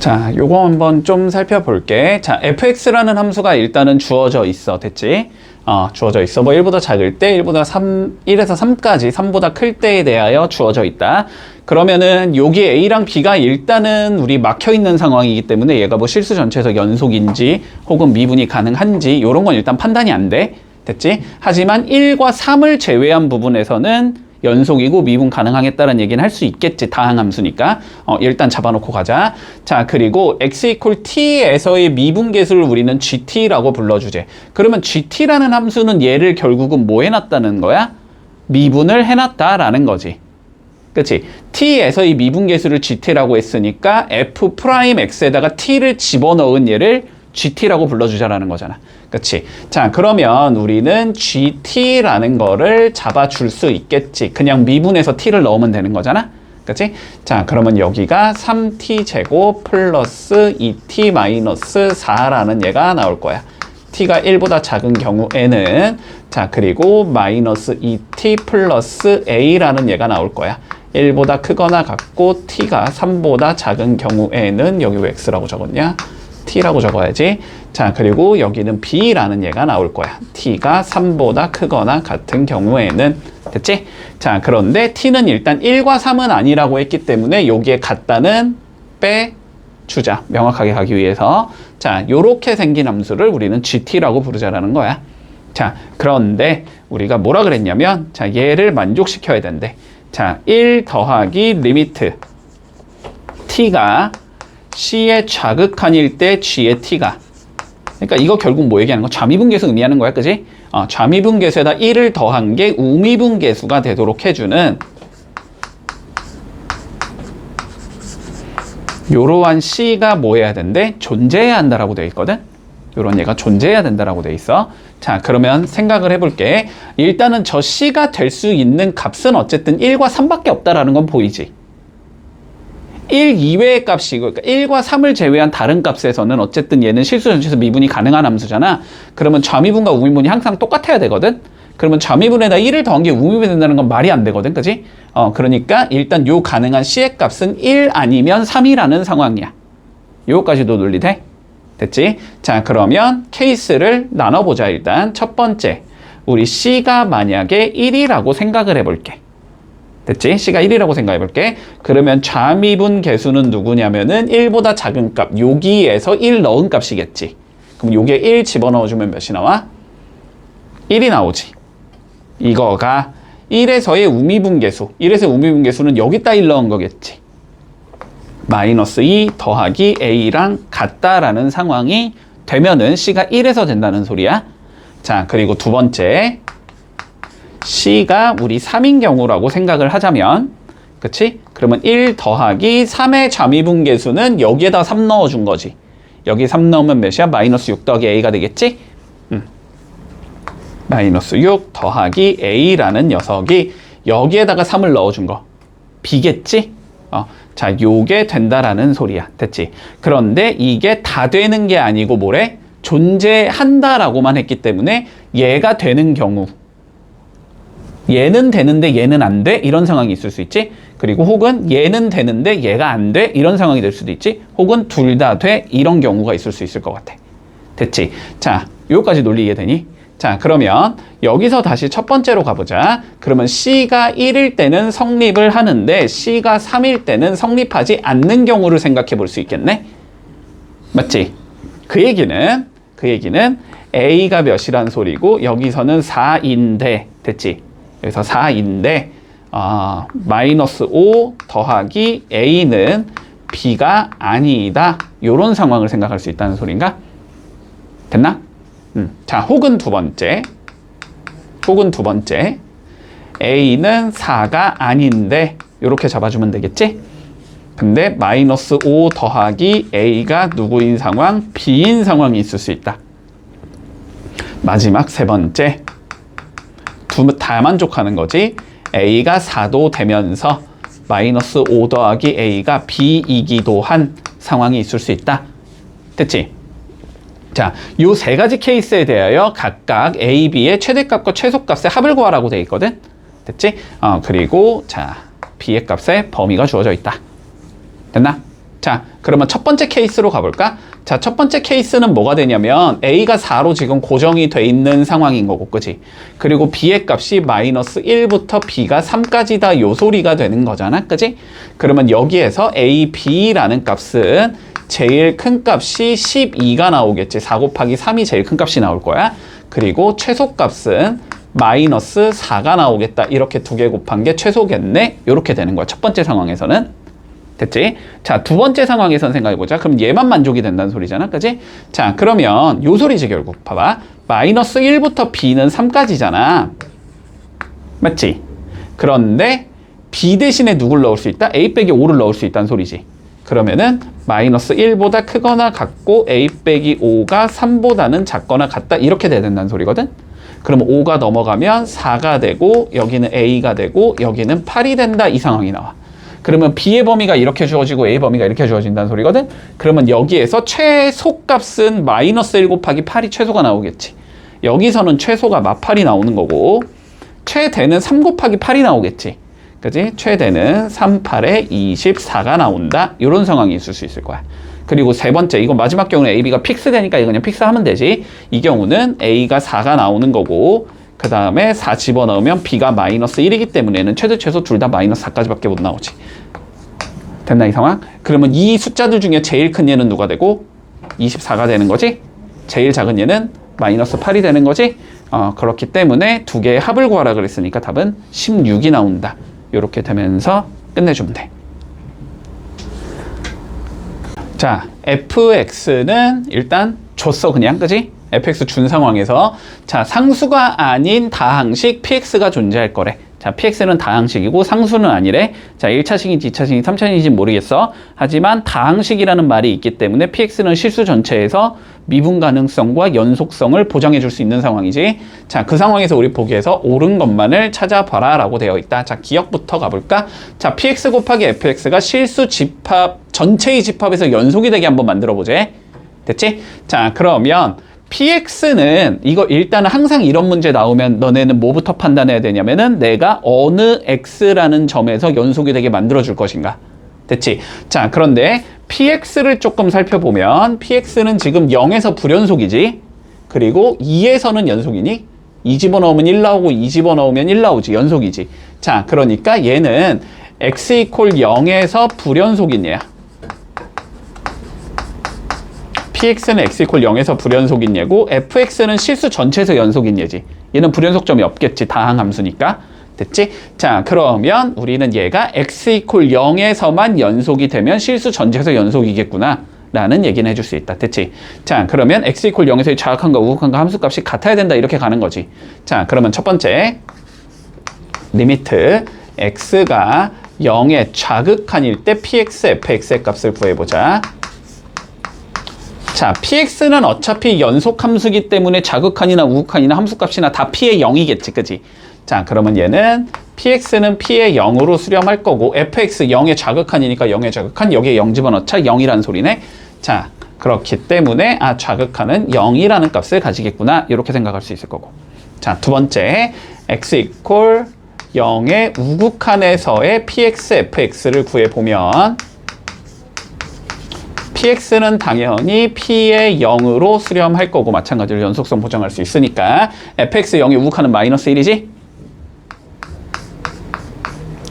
자, 요거 한번 좀 살펴볼게. 자, fx라는 함수가 일단은 주어져 있어. 됐지? 주어져 있어. 뭐 1보다 작을 때, 1에서 3까지, 3보다 클 때에 대하여 주어져 있다. 그러면은 여기 a랑 b가 일단은 우리 막혀 있는 상황이기 때문에 얘가 뭐 실수 전체에서 연속인지 혹은 미분이 가능한지 요런 건 일단 판단이 안 돼. 됐지? 하지만 1과 3을 제외한 부분에서는 연속이고 미분 가능하겠다는 얘기는 할 수 있겠지. 다항함수니까. 일단 잡아놓고 가자. 자, 그리고 x equal t에서의 미분계수를 우리는 gt라고 불러주제. 그러면 gt라는 함수는 얘를 결국은 뭐 해놨다는 거야? 미분을 해놨다라는 거지. 그치? t에서의 미분계수를 gt라고 했으니까 f'x에다가 t를 집어넣은 얘를 gt라고 불러주자라는 거잖아. 그치? 자, 그러면 우리는 gt라는 거를 잡아줄 수 있겠지. 그냥 미분해서 t를 넣으면 되는 거잖아. 그치? 자, 그러면 여기가 3t제곱 플러스 2t 마이너스 4라는 얘가 나올 거야. t가 1보다 작은 경우에는, 자, 그리고 마이너스 2t 플러스 a라는 얘가 나올 거야. 1보다 크거나 같고 t가 3보다 작은 경우에는, 여기 왜 x라고 적었냐? t라고 적어야지. 자, 그리고 여기는 b라는 얘가 나올 거야. t가 3보다 크거나 같은 경우에는. 됐지? 자, 그런데 t는 일단 1과 3은 아니라고 했기 때문에 여기에 같다는 빼주자. 명확하게 가기 위해서. 자, 요렇게 생긴 함수를 우리는 gt라고 부르자라는 거야. 자, 그런데 우리가 뭐라 그랬냐면, 자, 얘를 만족시켜야 된대. 자, 1 더하기 리미트 t가 c의 좌극한일 때 g의 t가, 그러니까 이거 결국 뭐 얘기하는 거? 좌미분계수 의미하는 거야, 그지? 좌미분계수에다 1을 더한 게 우미분계수가 되도록 해주는 요러한 c가 뭐 해야 된대? 존재해야 한다라고 되어 있거든? 요런 얘가 존재해야 된다라고 되어 있어. 자, 그러면 생각을 해볼게. 일단은 저 c가 될 수 있는 값은 어쨌든 1과 3밖에 없다라는 건 보이지? 1 이외의 값이, 그러니까 1과 3을 제외한 다른 값에서는 어쨌든 얘는 실수 전체에서 미분이 가능한 함수잖아. 그러면 좌미분과 우미분이 항상 똑같아야 되거든? 그러면 좌미분에다 1을 더한 게 우미분이 된다는 건 말이 안 되거든, 그지? 그러니까 일단 요 가능한 c의 값은 1 아니면 3이라는 상황이야. 요거까지도 논리 돼? 됐지? 자, 그러면 케이스를 나눠보자. 일단 첫 번째, 우리 c가 만약에 1이라고 생각을 해볼게. 됐지? c가 1이라고 생각해 볼게. 그러면 좌미분 계수는 누구냐면은 1보다 작은 값, 여기에서 1 넣은 값이겠지. 그럼 여기에 1 집어넣어주면 몇이 나와? 1이 나오지. 이거가 1에서의 우미분 계수, 1에서의 우미분 계수는 여기다 1 넣은 거겠지. 마이너스 2 더하기 a랑 같다라는 상황이 되면은 c가 1에서 된다는 소리야. 자, 그리고 두 번째, c가 우리 3인 경우라고 생각을 하자면, 그치? 그러면 1 더하기 3의 좌미분계수는 여기에다 3 넣어준 거지. 여기 3 넣으면 몇이야? 마이너스 6 더하기 a가 되겠지? 마이너스 6 더하기 a라는 녀석이 여기에다가 3을 넣어준 거. b겠지? 자, 요게 된다라는 소리야. 됐지? 그런데 이게 다 되는 게 아니고 뭐래? 존재한다라고만 했기 때문에 얘가 되는 경우, 얘는 되는데 얘는 안 돼? 이런 상황이 있을 수 있지. 그리고 혹은 얘는 되는데 얘가 안 돼? 이런 상황이 될 수도 있지. 혹은 둘 다 돼? 이런 경우가 있을 수 있을 것 같아. 됐지? 자, 요까지 논리 이해되니? 자, 그러면 여기서 다시 첫 번째로 가보자. 그러면 c가 1일 때는 성립을 하는데 c가 3일 때는 성립하지 않는 경우를 생각해 볼 수 있겠네? 맞지? 그 얘기는 a가 몇이란 소리고 여기서는 4인데, 됐지? 여기서 4인데 마이너스 5 더하기 a는 b가 아니다. 요런 상황을 생각할 수 있다는 소린가? 됐나? 자, 혹은 두 번째 a는 4가 아닌데 요렇게 잡아주면 되겠지? 근데 마이너스 5 더하기 a가 누구인 상황? b인 상황이 있을 수 있다. 마지막 세 번째, 다 만족하는 거지. a가 4도 되면서 마이너스 5 더하기 a가 b이기도 한 상황이 있을 수 있다. 됐지? 자, 요 세 가지 케이스에 대하여 각각 a, b의 최대값과 최소값의 합을 구하라고 되어 있거든. 됐지? 그리고 자, b의 값의 범위가 주어져 있다. 됐나? 자, 자, 그러면 첫 번째 케이스로 가볼까? 자, 첫 번째 케이스는 뭐가 되냐면 A가 4로 지금 고정이 돼 있는 상황인 거고, 그지? 그리고 B의 값이 마이너스 1부터 B가 3까지 다 요소리가 되는 거잖아, 그지? 그러면 여기에서 A, B라는 값은 제일 큰 값이 12가 나오겠지. 4 곱하기 3이 제일 큰 값이 나올 거야. 그리고 최소값은 마이너스 4가 나오겠다. 이렇게 두 개 곱한 게 최소겠네. 이렇게 되는 거야. 첫 번째 상황에서는. 됐지? 자, 두 번째 상황에선 생각해보자. 그럼 얘만 만족이 된다는 소리잖아. 그지? 자, 그러면 요 소리지 결국. 봐봐. 마이너스 1부터 B는 3까지잖아. 맞지? 그런데 B 대신에 누굴 넣을 수 있다? A 빼기 5를 넣을 수 있다는 소리지. 그러면은 마이너스 1보다 크거나 같고 A 빼기 5가 3보다는 작거나 같다. 이렇게 돼야 된다는 소리거든? 그러면 5가 넘어가면 4가 되고 여기는 A가 되고 여기는 8이 된다. 이 상황이 나와. 그러면 B의 범위가 이렇게 주어지고 A 범위가 이렇게 주어진다는 소리거든? 그러면 여기에서 최소값은 마이너스 1 곱하기 8이 최소가 나오겠지. 여기서는 최소가 마8이 나오는 거고 최대는 3 곱하기 8이 나오겠지. 그지? 최대는 3, 8에 24가 나온다. 이런 상황이 있을 수 있을 거야. 그리고 세 번째, 이거 마지막 경우는 A, B가 픽스 되니까 이거 그냥 픽스하면 되지. 이 경우는 A가 4가 나오는 거고 그 다음에 4 집어넣으면 B가 마이너스 1이기 때문에는 최소 둘 다 마이너스 4까지밖에 못 나오지. 됐나 이 상황? 그러면 이 숫자들 중에 제일 큰 얘는 누가 되고 24가 되는 거지? 제일 작은 얘는 마이너스 8이 되는 거지? 그렇기 때문에 두 개의 합을 구하라 그랬으니까 답은 16이 나온다. 이렇게 되면서 끝내주면 돼. 자, fx는 일단 줬어 그냥, 그지? fx 준 상황에서 자, 상수가 아닌 다항식 px가 존재할 거래. 자, px는 다항식이고 상수는 아니래. 자, 1차식인지 2차식인지 3차식인지 모르겠어. 하지만 다항식이라는 말이 있기 때문에 px는 실수 전체에서 미분 가능성과 연속성을 보장해 줄 수 있는 상황이지. 자, 그 상황에서 우리 보기에서 옳은 것만을 찾아봐라 라고 되어 있다. 자, 기억부터 가볼까? 자, px 곱하기 fx가 실수 집합, 전체의 집합에서 연속이 되게 한번 만들어 보자. 됐지? 자, 그러면 px는 이거 일단은 항상 이런 문제 나오면 너네는 뭐부터 판단해야 되냐면은 내가 어느 x라는 점에서 연속이 되게 만들어 줄 것인가. 됐지? 자, 그런데 px를 조금 살펴보면 px는 지금 0에서 불연속이지. 그리고 2에서는 연속이니? 2 집어넣으면 1 나오고 2 집어넣으면 1 나오지. 연속이지. 자, 그러니까 얘는 x 이퀄 0에서 불연속인 얘야. px는 x 이퀄 0에서 불연속인 얘고 fx는 실수 전체에서 연속인 얘지. 얘는 불연속점이 없겠지. 다항 함수니까. 됐지? 자, 그러면 우리는 얘가 x 이퀄 0에서만 연속이 되면 실수 전체에서 연속이겠구나 라는 얘기는 해줄 수 있다. 됐지? 자, 그러면 x 이퀄 0에서의 좌극한과 우극한과 함수값이 같아야 된다. 이렇게 가는 거지. 자, 그러면 첫 번째 리미트 x가 0의 좌극한일 때 px, fx의 값을 구해보자. 자, px는 어차피 연속함수기 때문에 좌극한이나 우극한이나 함수값이나 다 p의 0이겠지, 그지? 자, 그러면 얘는 px는 p의 0으로 수렴할 거고 fx 0의 좌극한이니까 0의 좌극한, 여기에 0 집어넣자 0이라는 소리네. 자, 그렇기 때문에 좌극한은 0이라는 값을 가지겠구나 이렇게 생각할 수 있을 거고. 자, 두 번째 x 이퀄 0의 우극한에서의 px, fx를 구해보면 px는 당연히 p의 0으로 수렴할 거고 마찬가지로 연속성 보장할 수 있으니까 fx 0의 우극한은 마이너스 1이지?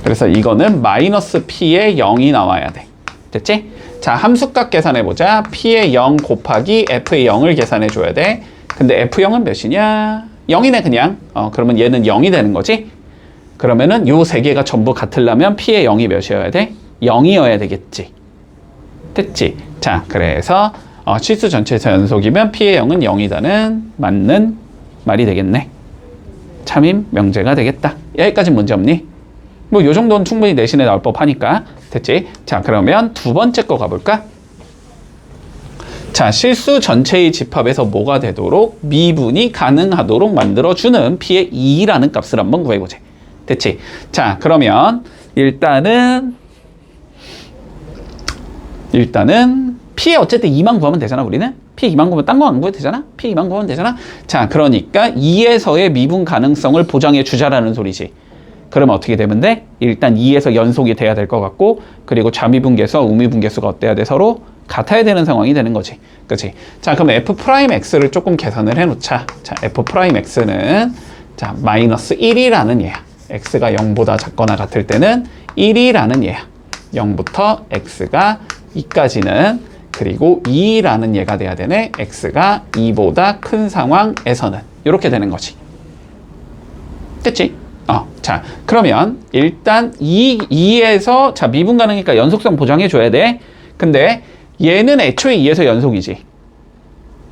그래서 이거는 마이너스 p의 0이 나와야 돼. 됐지? 자, 함수값 계산해보자. p의 0 곱하기 f의 0을 계산해줘야 돼. 근데 f0은 몇이냐? 0이네 그냥. 그러면 얘는 0이 되는 거지? 그러면은 요 세 개가 전부 같으려면 p의 0이 몇이어야 돼? 0이어야 되겠지. 됐지? 자, 그래서 실수 전체에서 연속이면 p의 0은 0이다는 맞는 말이 되겠네. 참임 명제가 되겠다. 여기까지 문제 없니? 뭐 요 정도는 충분히 내신에 나올 법하니까. 됐지? 자, 그러면 두 번째 거 가볼까? 자, 실수 전체의 집합에서 뭐가 되도록 미분이 가능하도록 만들어주는 p의 2라는 값을 한번 구해보자. 됐지? 자, 그러면 일단은 P에 어쨌든 2만 구하면 되잖아, 우리는? P 2만 구하면 딴 거 안 구해도 되잖아? P 2만 구하면 되잖아? 자, 그러니까 2에서의 미분 가능성을 보장해 주자라는 소리지. 그러면 어떻게 되면 돼? 일단 2에서 연속이 돼야 될 것 같고, 그리고 좌미분계수와 우미분계수가 어때야 돼? 서로 같아야 되는 상황이 되는 거지. 그치? 자, 그럼 f'x를 조금 계산을 해놓자. 자, f'x는 자, 마이너스 1이라는 얘야. x가 0보다 작거나 같을 때는 1이라는 얘야. 0부터 x가 2까지는, 그리고 2라는 얘가 돼야 되네. x가 2보다 큰 상황에서는. 이렇게 되는 거지. 됐지? 자, 그러면 일단 2에서, 자, 미분 가능이니까 연속성 보장해 줘야 돼. 근데 얘는 애초에 2에서 연속이지.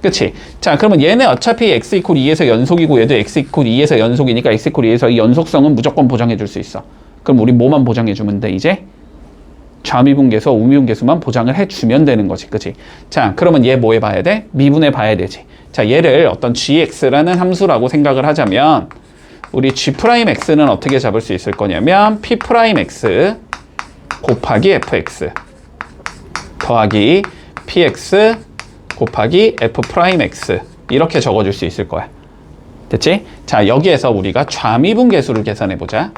그치? 자, 그러면 얘는 어차피 x 이퀄 2에서 연속이고 얘도 x 이퀄 2에서 연속이니까 x 이퀄 2에서 이 연속성은 무조건 보장해 줄 수 있어. 그럼 우리 뭐만 보장해 주면 돼, 이제? 좌미분계수와 우미분계수만 보장을 해주면 되는 거지. 그치? 자, 그러면 얘 뭐 해봐야 돼? 미분해 봐야 되지. 자, 얘를 어떤 gx라는 함수라고 생각을 하자면 우리 g'x는 어떻게 잡을 수 있을 거냐면 p'x 곱하기 fx 더하기 px 곱하기 f'x 이렇게 적어줄 수 있을 거야. 됐지? 자, 여기에서 우리가 좌미분계수를 계산해 보자.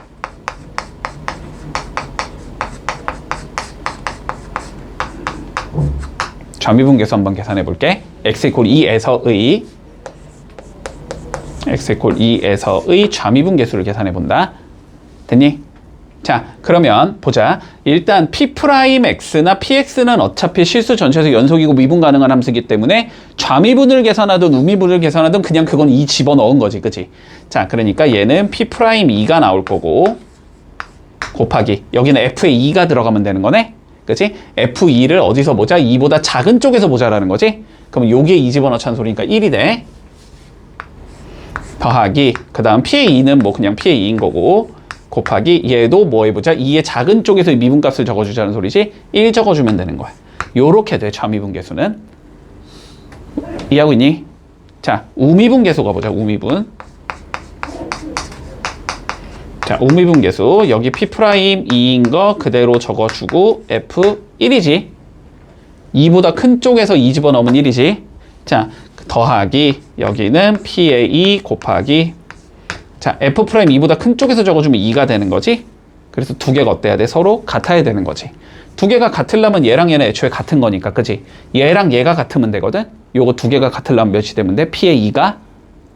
좌미분계수 한번 계산해 볼게. x 이퀄 2에서의 좌미분계수를 계산해 본다. 됐니? 자, 그러면 보자. 일단 p'x나 px는 어차피 실수 전체에서 연속이고 미분 가능한 함수이기 때문에 좌미분을 계산하든 우미분을 계산하든 그냥 그건 2 집어넣은 거지. 그치? 자, 그러니까 얘는 p'2가 나올 거고 곱하기 여기는 f에 2가 들어가면 되는 거네. 그치? f2를 어디서 보자? 2보다 작은 쪽에서 보자라는 거지? 그럼 요게 2 집어넣자는 소리니까 1이 돼. 더하기 그 다음 p의 2는 뭐 그냥 p의 2인 거고 곱하기 얘도 뭐 해보자? 2의 작은 쪽에서 미분값을 적어주자는 소리지? 1 적어주면 되는 거야. 요렇게 돼, 좌미분계수는. 이해하고 있니? 자, 우미분계수 가보자, 우미분. 자, 우미분계수. 여기 P'2인 거 그대로 적어주고 F1이지. 2보다 큰 쪽에서 2 집어넣으면 1이지. 자, 더하기 여기는 P의 2 곱하기 자, F'2보다 큰 쪽에서 적어주면 2가 되는 거지. 그래서 두 개가 어때야 돼? 서로 같아야 되는 거지. 두 개가 같으려면 얘랑 얘는 애초에 같은 거니까, 그치? 얘랑 얘가 같으면 되거든? 요거 두 개가 같으려면 몇이 되면 돼? P의 2가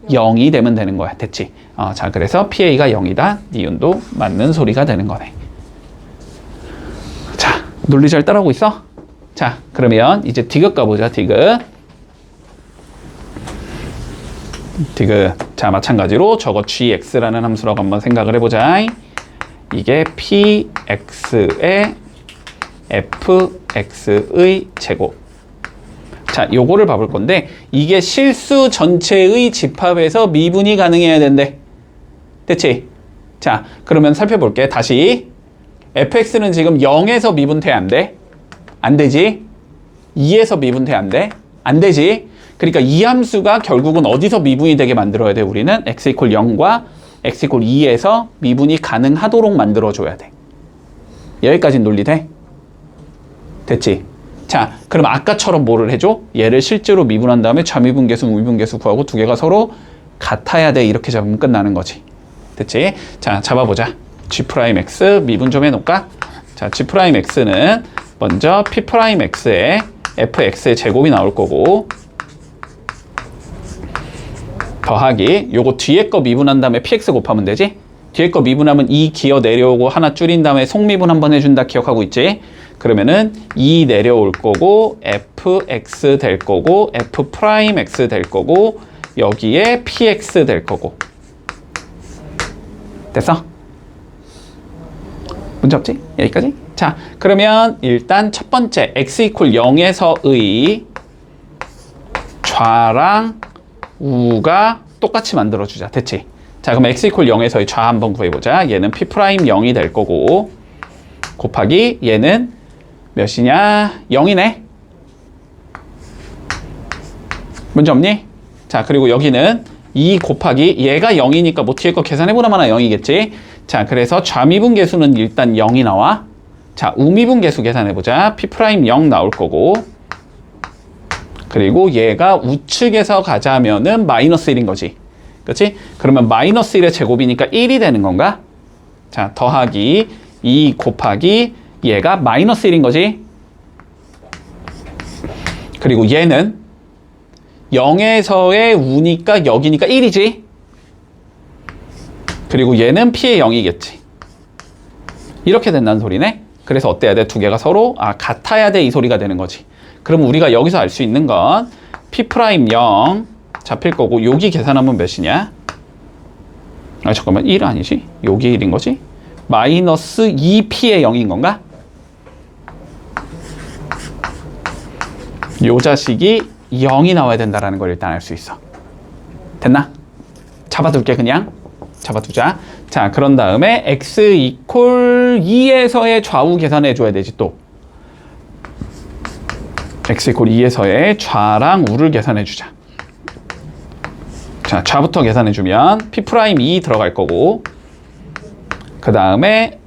0이 되면 되는 거야. 됐지? 자, 그래서 P의 2가 0이다. 니은도 맞는 소리가 되는 거네. 자, 논리 잘 따라오고 있어? 자, 그러면 이제 디귿 가보자, 디귿. 자, 마찬가지로 저거 gx라는 함수라고 한번 생각을 해보자. 이게 px의 fx의 제곱. 자, 요거를 봐볼 건데 이게 실수 전체의 집합에서 미분이 가능해야 된대. 됐지? 자, 그러면 살펴볼게. 다시 fx는 지금 0에서 미분돼 안 돼? 안 되지? 2에서 미분돼 안 돼? 안 되지? 그러니까 이 함수가 결국은 어디서 미분이 되게 만들어야 돼? 우리는 x 이퀄 0과 x 이퀄 2에서 미분이 가능하도록 만들어줘야 돼. 여기까지는 논리돼? 됐지? 자, 그럼 아까처럼 뭐를 해줘? 얘를 실제로 미분한 다음에 좌미분계수, 우미분계수 구하고 두 개가 서로 같아야 돼. 이렇게 잡으면 끝나는 거지. 됐지? 자, 잡아보자. g'x 미분 좀 해놓을까? 자, g'x는 먼저 p'x에 fx의 제곱이 나올 거고 더하기 요거 뒤에 거 미분한 다음에 px 곱하면 되지? 뒤에 거 미분하면 2 기어 내려오고 하나 줄인 다음에 속미분 한번 해준다 기억하고 있지? 그러면은 2 내려올 거고 fx 될 거고 f'x 될 거고 여기에 px 될 거고 됐어? 문제 없지? 여기까지? 자, 그러면 일단 첫 번째 x 이퀄 0에서의 좌랑 우가 똑같이 만들어주자. 됐지? 자, 그럼 x 이퀄 0에서의 좌 한번 구해보자. 얘는 p'0이 될 거고 곱하기 얘는 몇이냐? 0이네. 문제 없니? 자, 그리고 여기는 2 곱하기 얘가 0이니까 뭐 뒤에 거 계산해보나마나 0이겠지? 자, 그래서 좌미분계수는 일단 0이 나와. 자, 우미분계수 계산해보자. p'0 나올 거고 그리고 얘가 우측에서 가자면은 마이너스 1인 거지. 그렇지? 그러면 마이너스 1의 제곱이니까 1이 되는 건가? 자, 더하기 2 곱하기 얘가 마이너스 1인 거지. 그리고 얘는 0에서의 우니까 여기니까 1이지. 그리고 얘는 P의 0이겠지. 이렇게 된다는 소리네. 그래서 어때야 돼? 두 개가 서로 같아야 돼, 이 소리가 되는 거지. 그럼 우리가 여기서 알 수 있는 건 P'0 잡힐 거고, 여기 계산하면 몇이냐? 잠깐만, 1 아니지? 여기 1인 거지? 마이너스 2P의 0인 건가? 요 자식이 0이 나와야 된다는 걸 일단 알 수 있어. 됐나? 잡아둘게, 그냥. 잡아두자. 자, 그런 다음에 x 이퀄 2에서의 좌우 계산해 줘야 되지, 또. x 이퀄 2에서의 좌랑 우를 계산해 주자. 자, 좌부터 계산해 주면 P'2 들어갈 거고, 그 다음에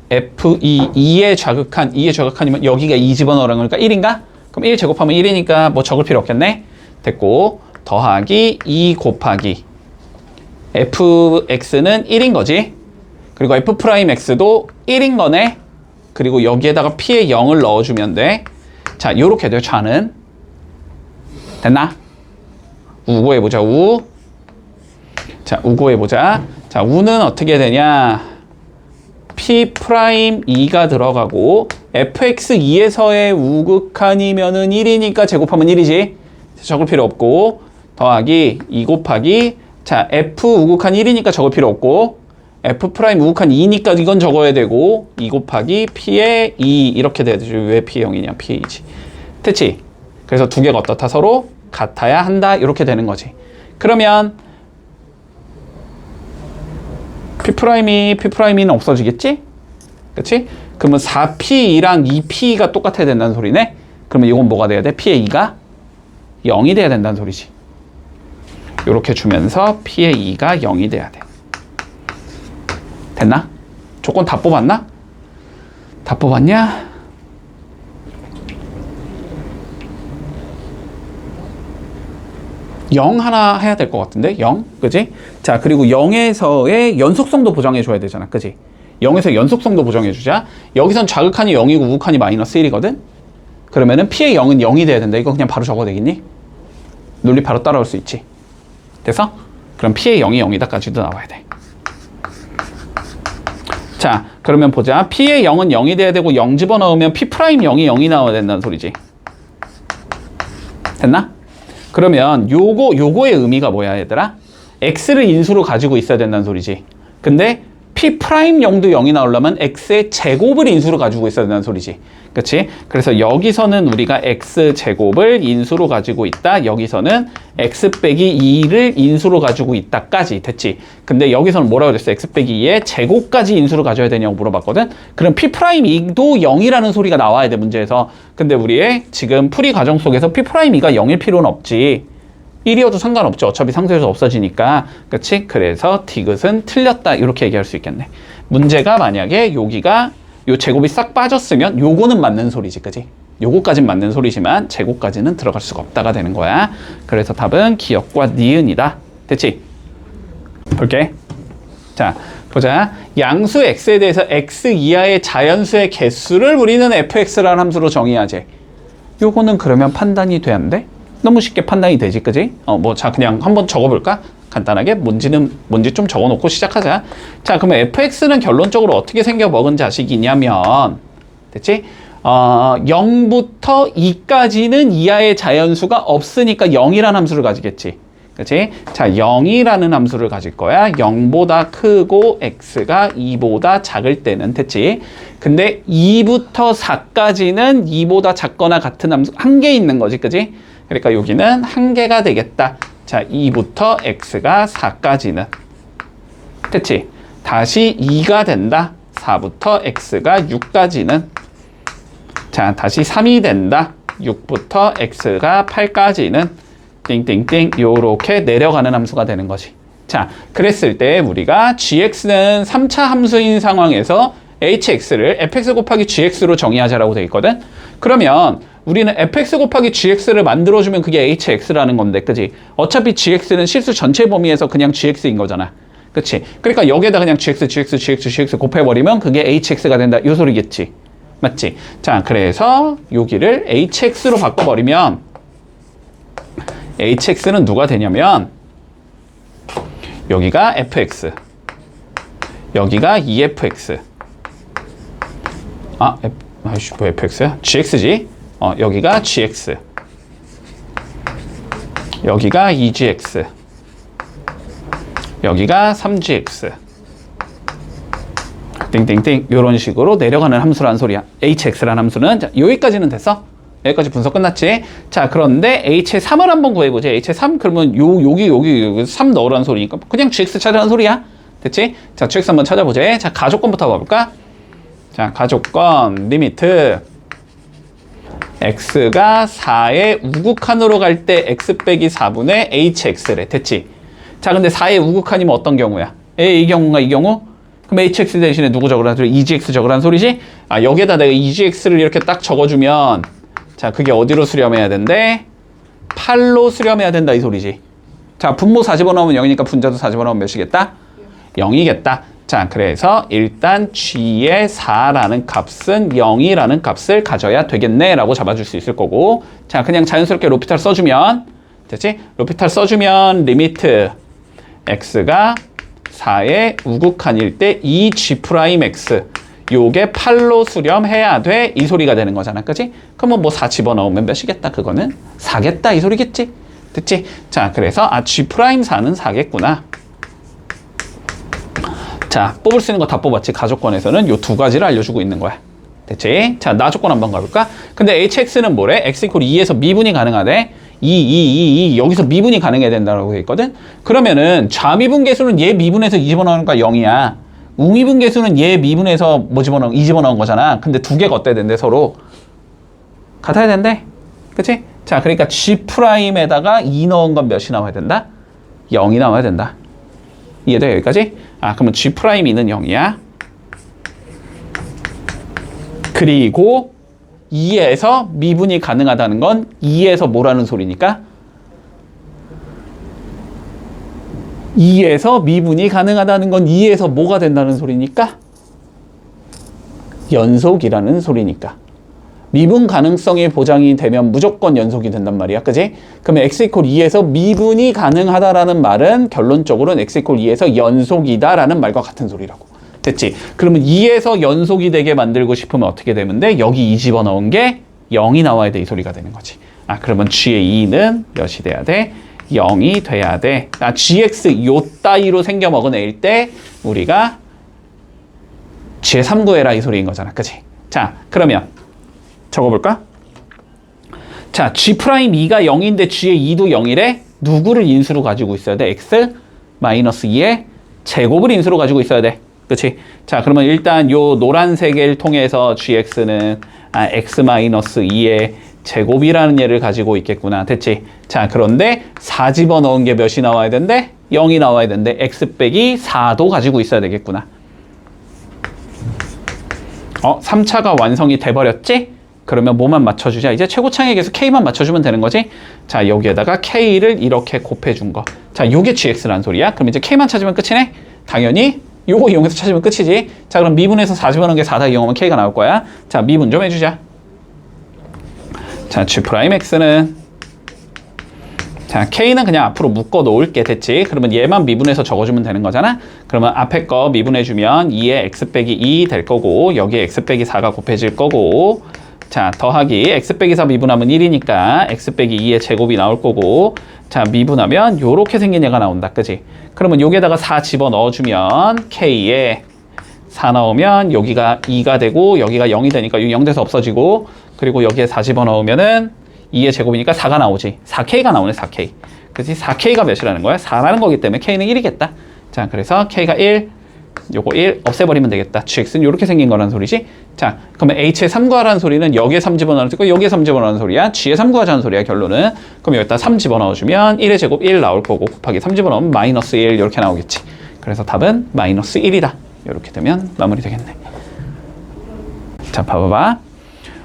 F2, 2의 좌극한이면 여기가 2 집어넣으라는 거니까 1인가? 그럼 1 제곱하면 1이니까 뭐 적을 필요 없겠네? 됐고, 더하기 2 곱하기 fx는 1인 거지. 그리고 f'x도 1인 거네. 그리고 여기에다가 p의 0을 넣어주면 돼. 자, 요렇게 돼요, 좌는. 됐나? 우 구해보자, 우. 자, 우 구해보자. 자, 우는 어떻게 되냐? P'2가 들어가고 fx2에서의 우극한이면은 1이니까 제곱하면 1이지. 적을 필요 없고, 더하기 2 곱하기, 자, f 우극한 1이니까 적을 필요 없고, f' 우극한 2니까 이건 적어야 되고, 2 곱하기 p의 2 이렇게 돼야지. 왜 p의 0이냐? p의 2지. 됐지? 그래서 두 개가 어떻다? 서로 같아야 한다. 이렇게 되는 거지. 그러면 P'는 없어지겠지? 그치? 그러면 4P랑 2P가 똑같아야 된다는 소리네? 그러면 이건 뭐가 돼야 돼? P의 2가 0이 돼야 된다는 소리지. 이렇게 주면서 P의 2가 0이 돼야 돼. 됐나? 조건 다 뽑았나? 다 뽑았냐? 영 하나 해야 될 것 같은데? 0? 그지? 자, 그리고 0에서의 연속성도 보정해줘야 되잖아. 그지? 0에서 연속성도 보정해주자. 여기선 좌극한이 0이고 우극한이 마이너스 1이거든? 그러면은 P의 0은 0이 돼야 된다. 이거 그냥 바로 적어도 되겠니? 논리 바로 따라올 수 있지. 됐어? 그럼 P의 0이 0이다까지도 나와야 돼. 자, 그러면 보자. P의 0은 0이 돼야 되고 0 집어넣으면 P'0이 0이 나와야 된다는 소리지. 됐나? 그러면 요거의 의미가 뭐야, 얘들아? x를 인수로 가지고 있어야 된다는 소리지. 근데 P'0도 0이 나오려면 x의 제곱을 인수로 가지고 있어야 된다는 소리지. 그치? 그래서 여기서는 우리가 x제곱을 인수로 가지고 있다. 여기서는 x 빼기 2를 인수로 가지고 있다까지 됐지. 근데 여기서는 뭐라고 그랬어? x 빼기 2의 제곱까지 인수로 가져야 되냐고 물어봤거든. 그럼 P'2도 0이라는 소리가 나와야 돼, 문제에서. 근데 우리의 지금 풀이 과정 속에서 P'2가 0일 필요는 없지. 1이어도 상관없죠. 어차피 상수에서 없어지니까. 그치? 그래서 디귿은 틀렸다. 이렇게 얘기할 수 있겠네. 문제가 만약에 여기가 요 제곱이 싹 빠졌으면 요거는 맞는 소리지. 그치? 요거까진 맞는 소리지만 제곱까지는 들어갈 수가 없다가 되는 거야. 그래서 답은 기역과 니은이다. 됐지? 볼게. 자, 보자. 양수 x에 대해서 x 이하의 자연수의 개수를 우리는 fx라는 함수로 정의하지. 요거는 그러면 판단이 되는데? 너무 쉽게 판단이 되지, 그지? 자, 그냥 한번 적어볼까? 간단하게 뭔지 좀 적어놓고 시작하자. 자, 그러면 fx는 결론적으로 어떻게 생겨먹은 자식이냐면, 됐지? 0부터 2까지는 이하의 자연수가 없으니까 0이라는 함수를 가지겠지. 그치? 자, 0이라는 함수를 가질 거야. 0보다 크고 x가 2보다 작을 때는. 됐지? 근데 2부터 4까지는 2보다 작거나 같은 함수 한 개 있는 거지, 그지? 그러니까 여기는 한 개가 되겠다. 자, 2부터 x가 4까지는. 됐지? 다시 2가 된다. 4부터 x가 6까지는. 자, 다시 3이 된다. 6부터 x가 8까지는. 띵띵띵 요렇게 내려가는 함수가 되는 거지. 자, 그랬을 때 우리가 gx는 3차 함수인 상황에서 hx를 fx 곱하기 gx로 정의하자라고 돼 있거든. 그러면 우리는 fx 곱하기 gx를 만들어주면 그게 hx라는 건데, 그지? 어차피 gx는 실수 전체 범위에서 그냥 gx인 거잖아. 그치? 그러니까 여기에다 그냥 gx 곱해버리면 그게 hx가 된다. 이 소리겠지. 맞지? 자, 그래서 여기를 hx로 바꿔버리면 hx는 누가 되냐면 여기가 fx, 여기가 efx. 아이씨, 뭐 fx야? gx지? 여기가 gx, 여기가 2gx, 여기가 3gx. 띵띵띵 이런 식으로 내려가는 함수라는 소리야. hx라는 함수는. 자, 여기까지는 됐어? 여기까지 분석 끝났지? 자, 그런데 h의 3을 한번 구해보지. h의 3 그러면 여기 3 넣으라는 소리니까 그냥 gx 찾으라는 소리야. 됐지? 자, gx 한번 찾아보자. 자, 가족권부터 봐볼까? 자, 가족권 리미트 x가 4의 우극한으로 갈 때 x 빼기 4분의 hx래. 됐지? 자, 근데 4의 우극한이면 어떤 경우야? 이 경우가 이 경우? 그럼 hx 대신에 누구 적으라는 소리? 2gx 적으라는 소리지? 아, 여기에다 내가 2gx를 이렇게 딱 적어주면 자, 그게 어디로 수렴해야 된대? 8로 수렴해야 된다 이 소리지. 자, 분모 4집어넣으면 0이니까 분자도 4집어넣으면 몇이겠다? 0이겠다. 자, 그래서 일단 g의 4라는 값은 0이라는 값을 가져야 되겠네 라고 잡아줄 수 있을 거고. 자, 그냥 자연스럽게 로피탈 써주면 됐지? 로피탈 써주면 리미트 x가 4의 우극한일 때 2g'x 요게 8로 수렴해야 돼 이 소리가 되는 거잖아. 그치? 그러면 뭐 4 집어넣으면 몇이겠다? 그거는 4겠다 이 소리겠지? 됐지? 자, 그래서 g'4는 4겠구나. 자, 뽑을 수 있는 거 다 뽑았지. 가족권에서는 요 두 가지를 알려주고 있는 거야. 됐지? 자, 나조건 한번 가볼까? 근데 hx는 뭐래? x 이퀄 2에서 미분이 가능하대. 2 여기서 미분이 가능해야 된다고 했거든. 그러면은 좌미분 계수는 얘 미분해서 2 집어넣는 거니까 0이야. 우미분 계수는 얘 미분해서 뭐 집어넣은 2 집어넣은 거잖아. 근데 두 개가 어때야 된대? 서로 같아야 된대. 그치? 자, 그러니까 g'에다가 2 넣은 건 몇이 나와야 된다? 0이 나와야 된다. 이해돼? 여기까지? 아, 그러면 g'는 0이야. 그리고 2에서 미분이 가능하다는 건 2에서 뭐라는 소리니까? 2에서 미분이 가능하다는 건 2에서 뭐가 된다는 소리니까? 연속이라는 소리니까. 미분 가능성이 보장이 되면 무조건 연속이 된단 말이야. 그지? 그러면 x 이퀄 2에서 미분이 가능하다라는 말은 결론적으로는 x 이퀄 2에서 연속이다라는 말과 같은 소리라고. 됐지? 그러면 2에서 연속이 되게 만들고 싶으면 어떻게 되면 돼? 여기 2 집어넣은 게 0이 나와야 돼. 이 소리가 되는 거지. 아, 그러면 g의 2는 몇이 돼야 돼? 0이 돼야 돼. 아, gx 요 따위로 생겨먹어낼 때 우리가 g의 3 구해라 이 소리인 거잖아. 그치? 자, 그러면 적어볼까? 자, g'2가 0인데 g의 2도 0이래? 누구를 인수로 가지고 있어야 돼? x 마이너스 2의 제곱을 인수로 가지고 있어야 돼. 그치? 자, 그러면 일단 요 노란색을 통해서 gx는 x 마이너스 2의 제곱이라는 예를 가지고 있겠구나. 됐지? 자, 그런데 4 집어넣은 게 몇이 나와야 된대? 0이 나와야 된대. x 빼기 4도 가지고 있어야 되겠구나. 3차가 완성이 돼버렸지? 그러면 뭐만 맞춰주자? 이제 최고차항에게서 k만 맞춰주면 되는 거지? 자, 여기에다가 k를 이렇게 곱해준 거. 자, 요게 gx라는 소리야. 그럼 이제 k만 찾으면 끝이네? 당연히 요거 이용해서 찾으면 끝이지. 자, 그럼 미분에서 4 집어넣은 게 4다 이용하면 k가 나올 거야. 자, 미분 좀 해주자. 자, g'x는 자, k는 그냥 앞으로 묶어 놓을게. 됐지? 그러면 얘만 미분해서 적어주면 되는 거잖아? 그러면 앞에 거 미분해주면 2에 x 빼기 2 될 거고 여기에 x 빼기 4가 곱해질 거고 자, 더하기 x 빼기 4 미분하면 1이니까 x 빼기 2의 제곱이 나올 거고 자, 미분하면 요렇게 생긴 얘가 나온다. 그지? 그러면 여기에다가 4 집어넣어주면 k에 4 넣으면 여기가 2가 되고 여기가 0이 되니까 0 돼서 없어지고 그리고 여기에 4 집어넣으면은 2의 제곱이니까 4가 나오지. 4k가 나오네. 4k. 그치? 4k가 몇이라는 거야? 4라는 거기 때문에 k는 1이겠다. 자, 그래서 k가 1, 요거 1 없애버리면 되겠다. gx는 이렇게 생긴 거라는 소리지. 자, 그러면 h의 3 구하라는 소리는 여기에 3 집어넣는 소리고 여기에 3 집어넣는 소리야. g의 3 구하자는 소리야, 결론은. 그럼 여기다 3 집어넣어주면 1의 제곱 1 나올 거고 곱하기 3 집어넣으면 마이너스 1 이렇게 나오겠지. 그래서 답은 마이너스 1이다. 이렇게 되면 마무리 되겠네. 자, 봐봐봐.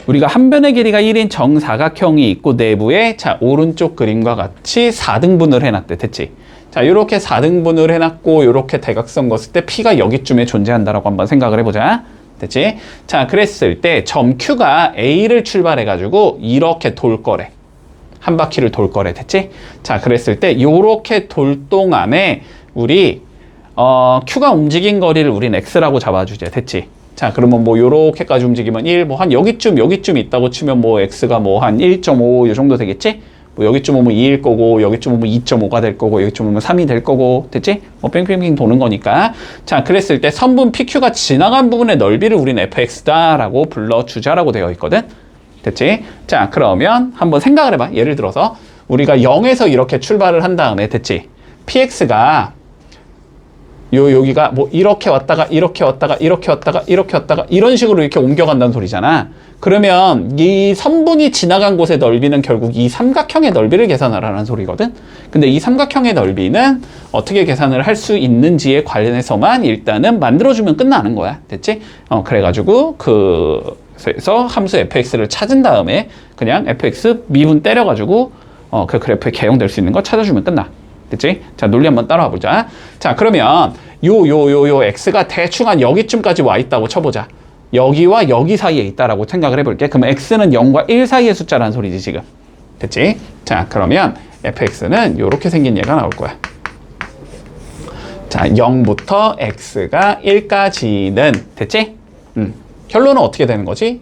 우리가 한 변의 길이가 1인 정사각형이 있고 내부에 자 오른쪽 그림과 같이 4등분을 해놨대. 됐지? 자 이렇게 4등분을 해놨고 이렇게 대각선 그었을 때 P가 여기쯤에 존재한다라고 한번 생각을 해보자. 됐지? 자 그랬을 때 점 Q가 A를 출발해가지고 이렇게 돌 거래. 한 바퀴를 돌 거래. 됐지? 자 그랬을 때 요렇게 돌 동안에 우리 Q가 움직인 거리를 우린 X라고 잡아주자. 됐지? 자 그러면 뭐 요렇게까지 움직이면 1, 뭐 한 여기쯤 있다고 치면 뭐 X가 뭐 한 1.5 요 정도 되겠지? 뭐 여기쯤 오면 2일 거고 여기쯤 오면 2.5가 될 거고 여기쯤 오면 3이 될 거고. 됐지? 뭐 뺑뺑뺑 도는 거니까. 자 그랬을 때 선분 PQ가 지나간 부분의 넓이를 우린 fx다라고 불러주자라고 되어 있거든. 됐지? 자 그러면 한번 생각을 해봐. 예를 들어서 우리가 0에서 이렇게 출발을 한 다음에 됐지? px가 여기가 뭐 이렇게 왔다가 이렇게 왔다가 이렇게 왔다가 이렇게 왔다가 이런 식으로 이렇게 옮겨간다는 소리잖아. 그러면 이 선분이 지나간 곳의 넓이는 결국 이 삼각형의 넓이를 계산하라는 소리거든. 근데 이 삼각형의 넓이는 어떻게 계산을 할 수 있는지에 관련해서만 일단은 만들어주면 끝나는 거야. 됐지? 그래가지고 그래서 함수 fx를 찾은 다음에 그냥 fx 미분 때려가지고 그 그래프에 개용될 수 있는 거 찾아주면 끝나. 됐지? 자, 논리 한번 따라와 보자. 자, 그러면 요 x가 대충 한 여기쯤까지 와 있다고 쳐보자. 여기와 여기 사이에 있다라고 생각을 해볼게. 그러면 x는 0과 1 사이의 숫자라는 소리지, 지금. 됐지? 자, 그러면 fx는 요렇게 생긴 얘가 나올 거야. 자, 0부터 x가 1까지는 됐지? 결론은 어떻게 되는 거지?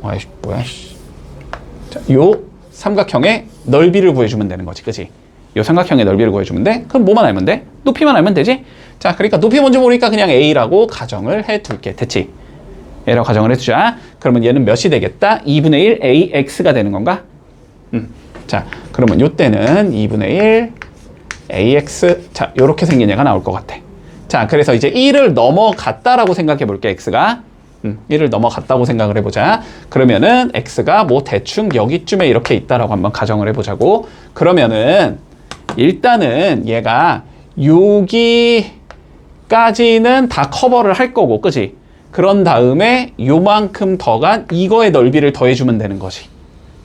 아이씨, 뭐야, 자, 요 삼각형의 넓이를 구해주면 되는 거지, 그치? 요 삼각형의 넓이를 구해주면 돼? 그럼 뭐만 알면 돼? 높이만 알면 되지? 자, 그러니까 높이 먼저 모르니까 그냥 A라고 가정을 해둘게. 됐지? A라고 가정을 해두자. 그러면 얘는 몇이 되겠다? 2분의 1 AX가 되는 건가? 자, 그러면 요때는 2분의 1 AX. 자, 요렇게 생긴 얘가 나올 것 같아. 자, 그래서 이제 1을 넘어갔다라고 생각해 볼게, X가. 1을 넘어갔다고 생각을 해보자. 그러면은 X가 뭐 대충 여기쯤에 이렇게 있다라고 한번 가정을 해보자고. 그러면은 일단은 얘가 여기까지는 다 커버를 할 거고, 그치? 그런 다음에 요만큼 더간 이거의 넓이를 더해주면 되는 거지.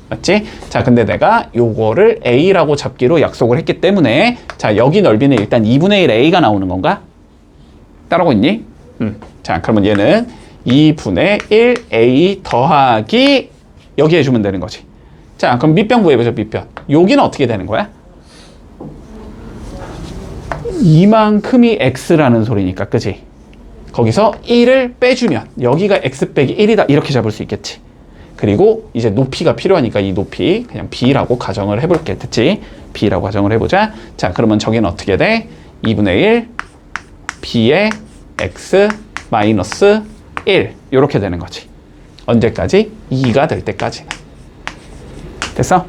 맞지? 자, 근데 내가 요거를 A라고 잡기로 약속을 했기 때문에 자, 여기 넓이는 일단 2분의 1 A가 나오는 건가? 따라오고 있니? 자, 그러면 얘는 2분의 1 A 더하기 여기 해주면 되는 거지. 자, 그럼 밑변 구해보자, 밑변. 여기는 어떻게 되는 거야? 이만큼이 x라는 소리니까, 그지? 거기서 1을 빼주면 여기가 x 빼기 1이다 이렇게 잡을 수 있겠지. 그리고 이제 높이가 필요하니까 이 높이 그냥 b라고 가정을 해볼게. 됐지? b라고 가정을 해보자. 자, 그러면 저기는 어떻게 돼? 2분의 1 b의 x 마이너스 1 이렇게 되는 거지. 언제까지? 2가 될 때까지는. 됐어?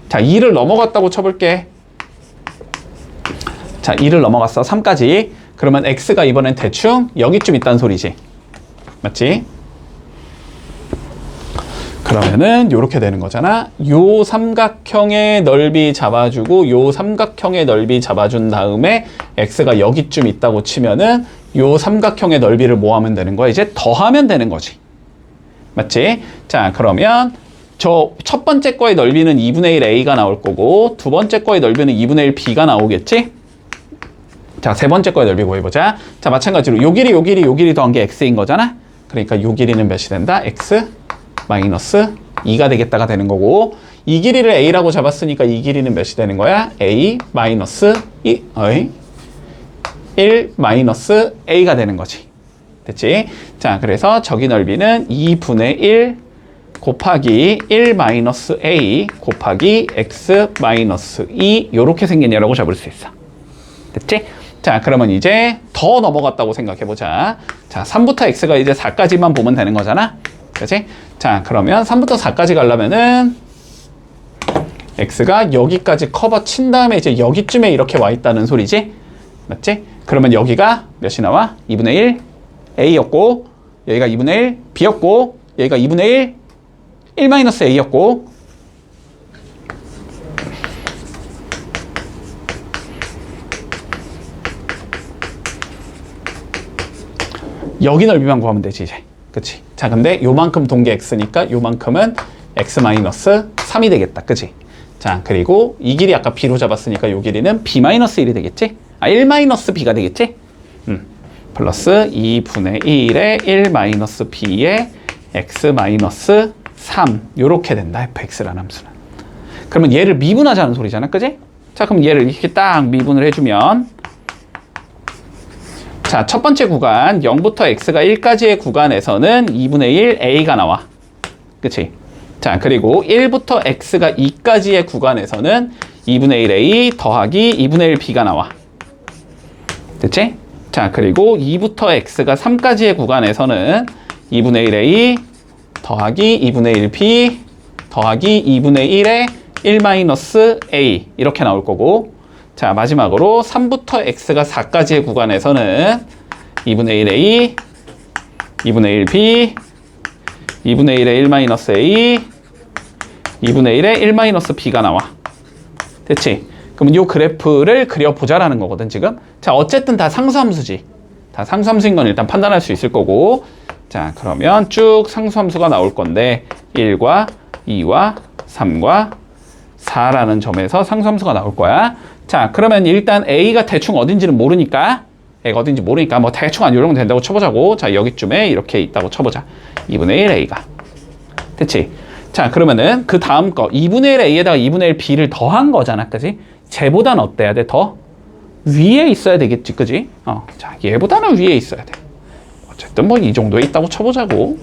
자, 2를 넘어갔다고 쳐볼게. 자, 2를 넘어갔어. 3까지. 그러면 x가 이번엔 대충 여기쯤 있다는 소리지. 맞지? 그러면은 요렇게 되는 거잖아. 요 삼각형의 넓이 잡아주고 요 삼각형의 넓이 잡아준 다음에 x가 여기쯤 있다고 치면은 요 삼각형의 넓이를 뭐 하면 되는 거야? 이제 더하면 되는 거지. 맞지? 자, 그러면 저 첫 번째 거의 넓이는 2분의 1 A가 나올 거고 두 번째 거의 넓이는 2분의 1 B가 나오겠지? 자, 세 번째 거의 넓이 구해보자. 자, 마찬가지로 요 길이 더한 게 x인 거잖아? 그러니까 요 길이는 몇이 된다? x 마이너스 2가 되겠다가 되는 거고 이 길이를 a라고 잡았으니까 이 길이는 몇이 되는 거야? a 마이너스 1 마이너스 a가 되는 거지. 됐지? 자, 그래서 저기 넓이는 2분의 1 곱하기 1 마이너스 a 곱하기 x 마이너스 2 요렇게 생긴 얘라고 잡을 수 있어. 됐지? 자, 그러면 이제 더 넘어갔다고 생각해보자. 자, 3부터 x가 이제 4까지만 보면 되는 거잖아? 그치? 자, 그러면 3부터 4까지 가려면은 x가 여기까지 커버 친 다음에 이제 여기쯤에 이렇게 와 있다는 소리지? 맞지? 그러면 여기가 몇이 나와? 2분의 1 a였고 여기가 2분의 1 b였고 여기가 2분의 1 마이너스 a였고 여기 넓이만 구하면 되지, 이제. 그치? 자, 자, 근데 요만큼 동계 x니까 요만큼은 x-3이 되겠다. 그지? 자, 그리고 이 길이 아까 b로 잡았으니까 요 길이는 b-1이 되겠지? 1-b가 되겠지? 플러스 2분의 1에 1-b의 x-3 요렇게 된다. fx라는 함수는. 그러면 얘를 미분하자는 소리잖아. 그지? 자, 그럼 얘를 이렇게 딱 미분을 해주면 자, 첫 번째 구간 0부터 x가 1까지의 구간에서는 2분의 1 a가 나와. 그치? 자, 그리고 1부터 x가 2까지의 구간에서는 2분의 1 a 더하기 2분의 1 b가 나와. 됐지? 자, 그리고 2부터 x가 3까지의 구간에서는 2분의 1 a 더하기 2분의 1 b 더하기 2분의 1에 1-a 이렇게 나올 거고, 자, 마지막으로 3부터 x가 4까지의 구간에서는 2분의 1a, 2분의 1b, 2분의 1에 1-a, 2분의 1에 1-b가 나와. 됐지? 그럼 이 그래프를 그려보자라는 거거든, 지금. 자, 어쨌든 다 상수함수지. 다 상수함수인 건 일단 판단할 수 있을 거고, 자, 그러면 쭉 상수함수가 나올 건데 1과 2와 3과 4라는 점에서 상수함수가 나올 거야. 자, 그러면 일단 A가 대충 어딘지는 모르니까, A가 어딘지 모르니까 뭐 대충 안 요령 된다고 쳐보자고. 자, 여기쯤에 이렇게 있다고 쳐보자. 2분의 1 A가. 됐지? 자, 그러면은 그 다음 거 2분의 1 A에다가 2분의 1 B를 더한 거잖아. 그지? 쟤보다는 어때야 돼? 더 위에 있어야 되겠지. 그지? 자, 얘보다는 위에 있어야 돼. 어쨌든 뭐 이 정도에 있다고 쳐보자고.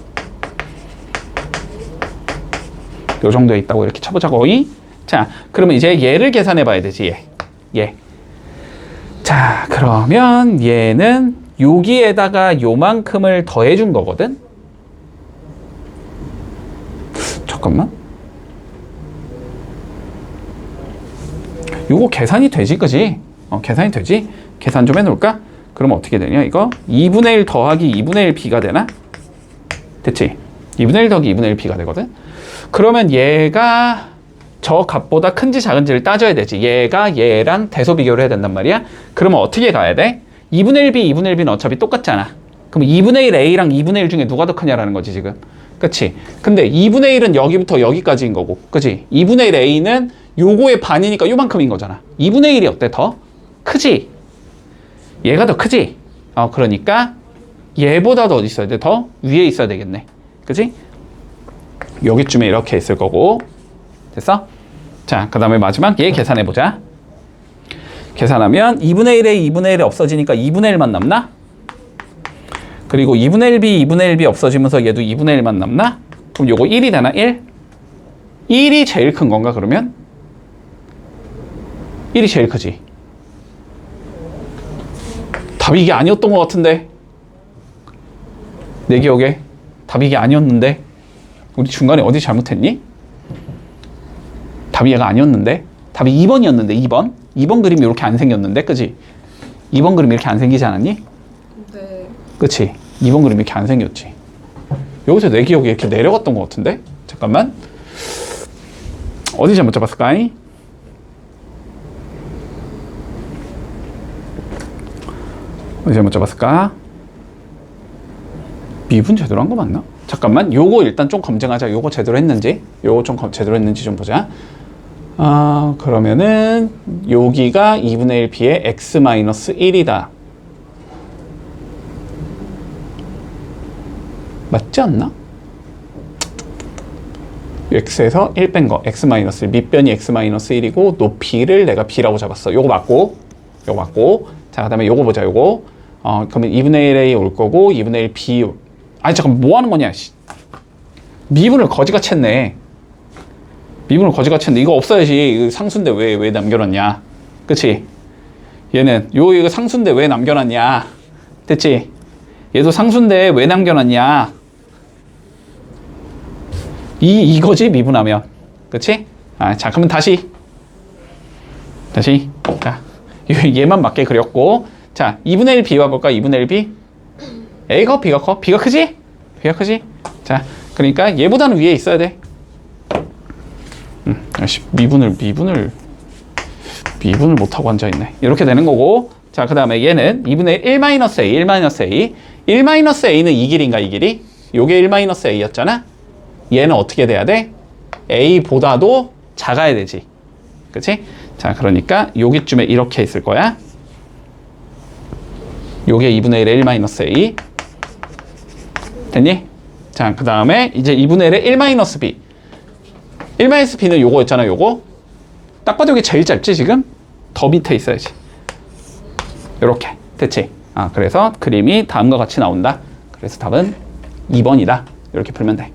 요 정도에 있다고 이렇게 쳐보자고. 자, 그러면 이제 얘를 계산해 봐야 되지. 얘. 자, 그러면 얘는 여기에다가 요만큼을 더해 준 거거든? 잠깐만. 요거 계산이 되지, 그지? 계산이 되지? 계산 좀 해놓을까? 그럼 어떻게 되냐, 이거? 2분의 1 더하기 2분의 1 b가 되나? 됐지? 2분의 1 더하기 2분의 1 b가 되거든? 그러면 얘가 저 값보다 큰지 작은지를 따져야 되지. 얘가 얘랑 대소 비교를 해야 된단 말이야. 그러면 어떻게 가야 돼? 2분의 1 b, 2분의 1 b는 어차피 똑같잖아. 그럼 2분의 1 a랑 2분의 1 중에 누가 더 크냐라는 거지, 지금. 그치? 근데 2분의 1은 여기부터 여기까지인 거고, 그치? 2분의 1 a는 요거의 반이니까 요만큼인 거잖아. 2분의 1이 어때? 더 크지? 얘가 더 크지? 그러니까 얘보다 더 어디 있어야 돼? 더 위에 있어야 되겠네. 그치? 여기쯤에 이렇게 있을 거고. 됐어? 자, 그 다음에 마지막 얘 계산해보자. 계산하면 2분의 1에 2분의 1이 없어지니까 2분의 1만 남나? 그리고 2분의 1b, 2분의 1b 없어지면서 얘도 2분의 1만 남나? 그럼 요거 1이 되나? 1? 1이 제일 큰 건가, 그러면? 1이 제일 크지. 답이 이게 아니었던 것 같은데. 내 기억에 답이 이게 아니었는데. 우리 중간에 어디 잘못했니? 답이 얘가 아니었는데. 답이 2번이었는데. 2번 그림이 이렇게 안 생겼는데, 그치? 2번 그림이 이렇게 안 생기지 않았니? 네. 그치? 2번 그림이 이렇게 안 생겼지. 여기서 내 기억에 이렇게 내려갔던 것 같은데? 잠깐만. 어디 잘못 잡았을까? 어디 잘못 잡았을까? 미분 제대로 한 거 맞나? 잠깐만. 요거 일단 좀 검증하자. 요거 제대로 했는지. 요거 좀 제대로 했는지 좀 보자. 그러면은 여기가 2분의 1 b의 x-1이다. 맞지 않나? x에서 1 뺀 거, x-1, 밑변이 x-1이고 높이를 내가 b라고 잡았어. 요거 맞고, 요거 맞고. 자, 그 다음에 요거 보자, 요거. 그러면 2분의 1a 올 거고 2분의 1 b. 아니, 잠깐 뭐 하는 거냐, 씨. 미분을 거지같이 했네. 미분을 거지같이 했는데 이거 없어야지. 이거 상수인데 왜 남겨놨냐. 그치? 얘는 이거 상수인데 왜 남겨놨냐. 됐지? 얘도 상수인데 왜 남겨놨냐. 이거지, 미분하면. 그치? 자, 그러면 다시. 자, 얘만 맞게 그렸고. 자, 2분의 1 b와 볼까? 2분의 1 b. A가 커? B가 커? B가 크지? B가 크지? 자, 그러니까 얘보다는 위에 있어야 돼. 미분을 못하고 앉아있네. 이렇게 되는 거고. 자, 그 다음에 얘는 2분의 1-a, 1-a. 1-a는 이 길인가, 이 길이? 요게 1-a였잖아. 얘는 어떻게 돼야 돼? a보다도 작아야 되지. 그치? 자, 그러니까 여기쯤에 이렇게 있을 거야. 요게 2분의 1의 1-a. 됐니? 자, 그 다음에 이제 2분의 1의 1-b. 1-b는 요거였잖아, 요거. 딱 봐도 여기 제일 짧지, 지금? 더 밑에 있어야지. 요렇게. 됐지? 아, 그래서 그림이 다음과 같이 나온다. 그래서 답은 2번이다. 이렇게 풀면 돼.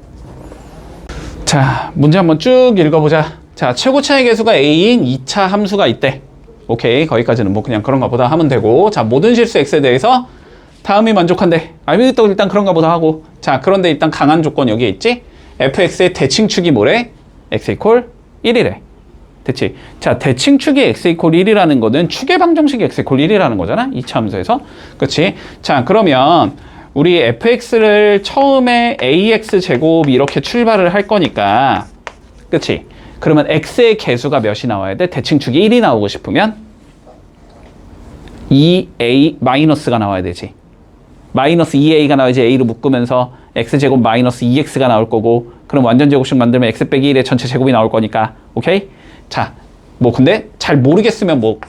자, 문제 한번 쭉 읽어보자. 자, 최고 차의 개수가 a인 2차 함수가 있대. 오케이, 거기까지는 뭐 그냥 그런가 보다 하면 되고. 자, 모든 실수 x에 대해서 다음이 만족한대. 또 일단 그런가 보다 하고. 자, 그런데 일단 강한 조건 여기에 있지? fx의 대칭축이 뭐래? x 이퀄 1이래. 됐지? 자, 대칭축이 x 이퀄 1이라는 거는 축의 방정식이 x 이퀄 1이라는 거잖아? 2차 함수에서. 그치? 자, 그러면 우리 fx를 처음에 ax 제곱 이렇게 출발을 할 거니까. 그치? 그러면 x의 개수가 몇이 나와야 돼? 대칭축이 1이 나오고 싶으면 2a 마이너스가 나와야 되지. 마이너스 2a가 나와야지 a로 묶으면서 x제곱 마이너스 2x가 나올 거고, 그럼 완전 제곱식 만들면 x 빼기 1의 전체 제곱이 나올 거니까. 오케이? 자, 뭐 근데 잘 모르겠으면 뭐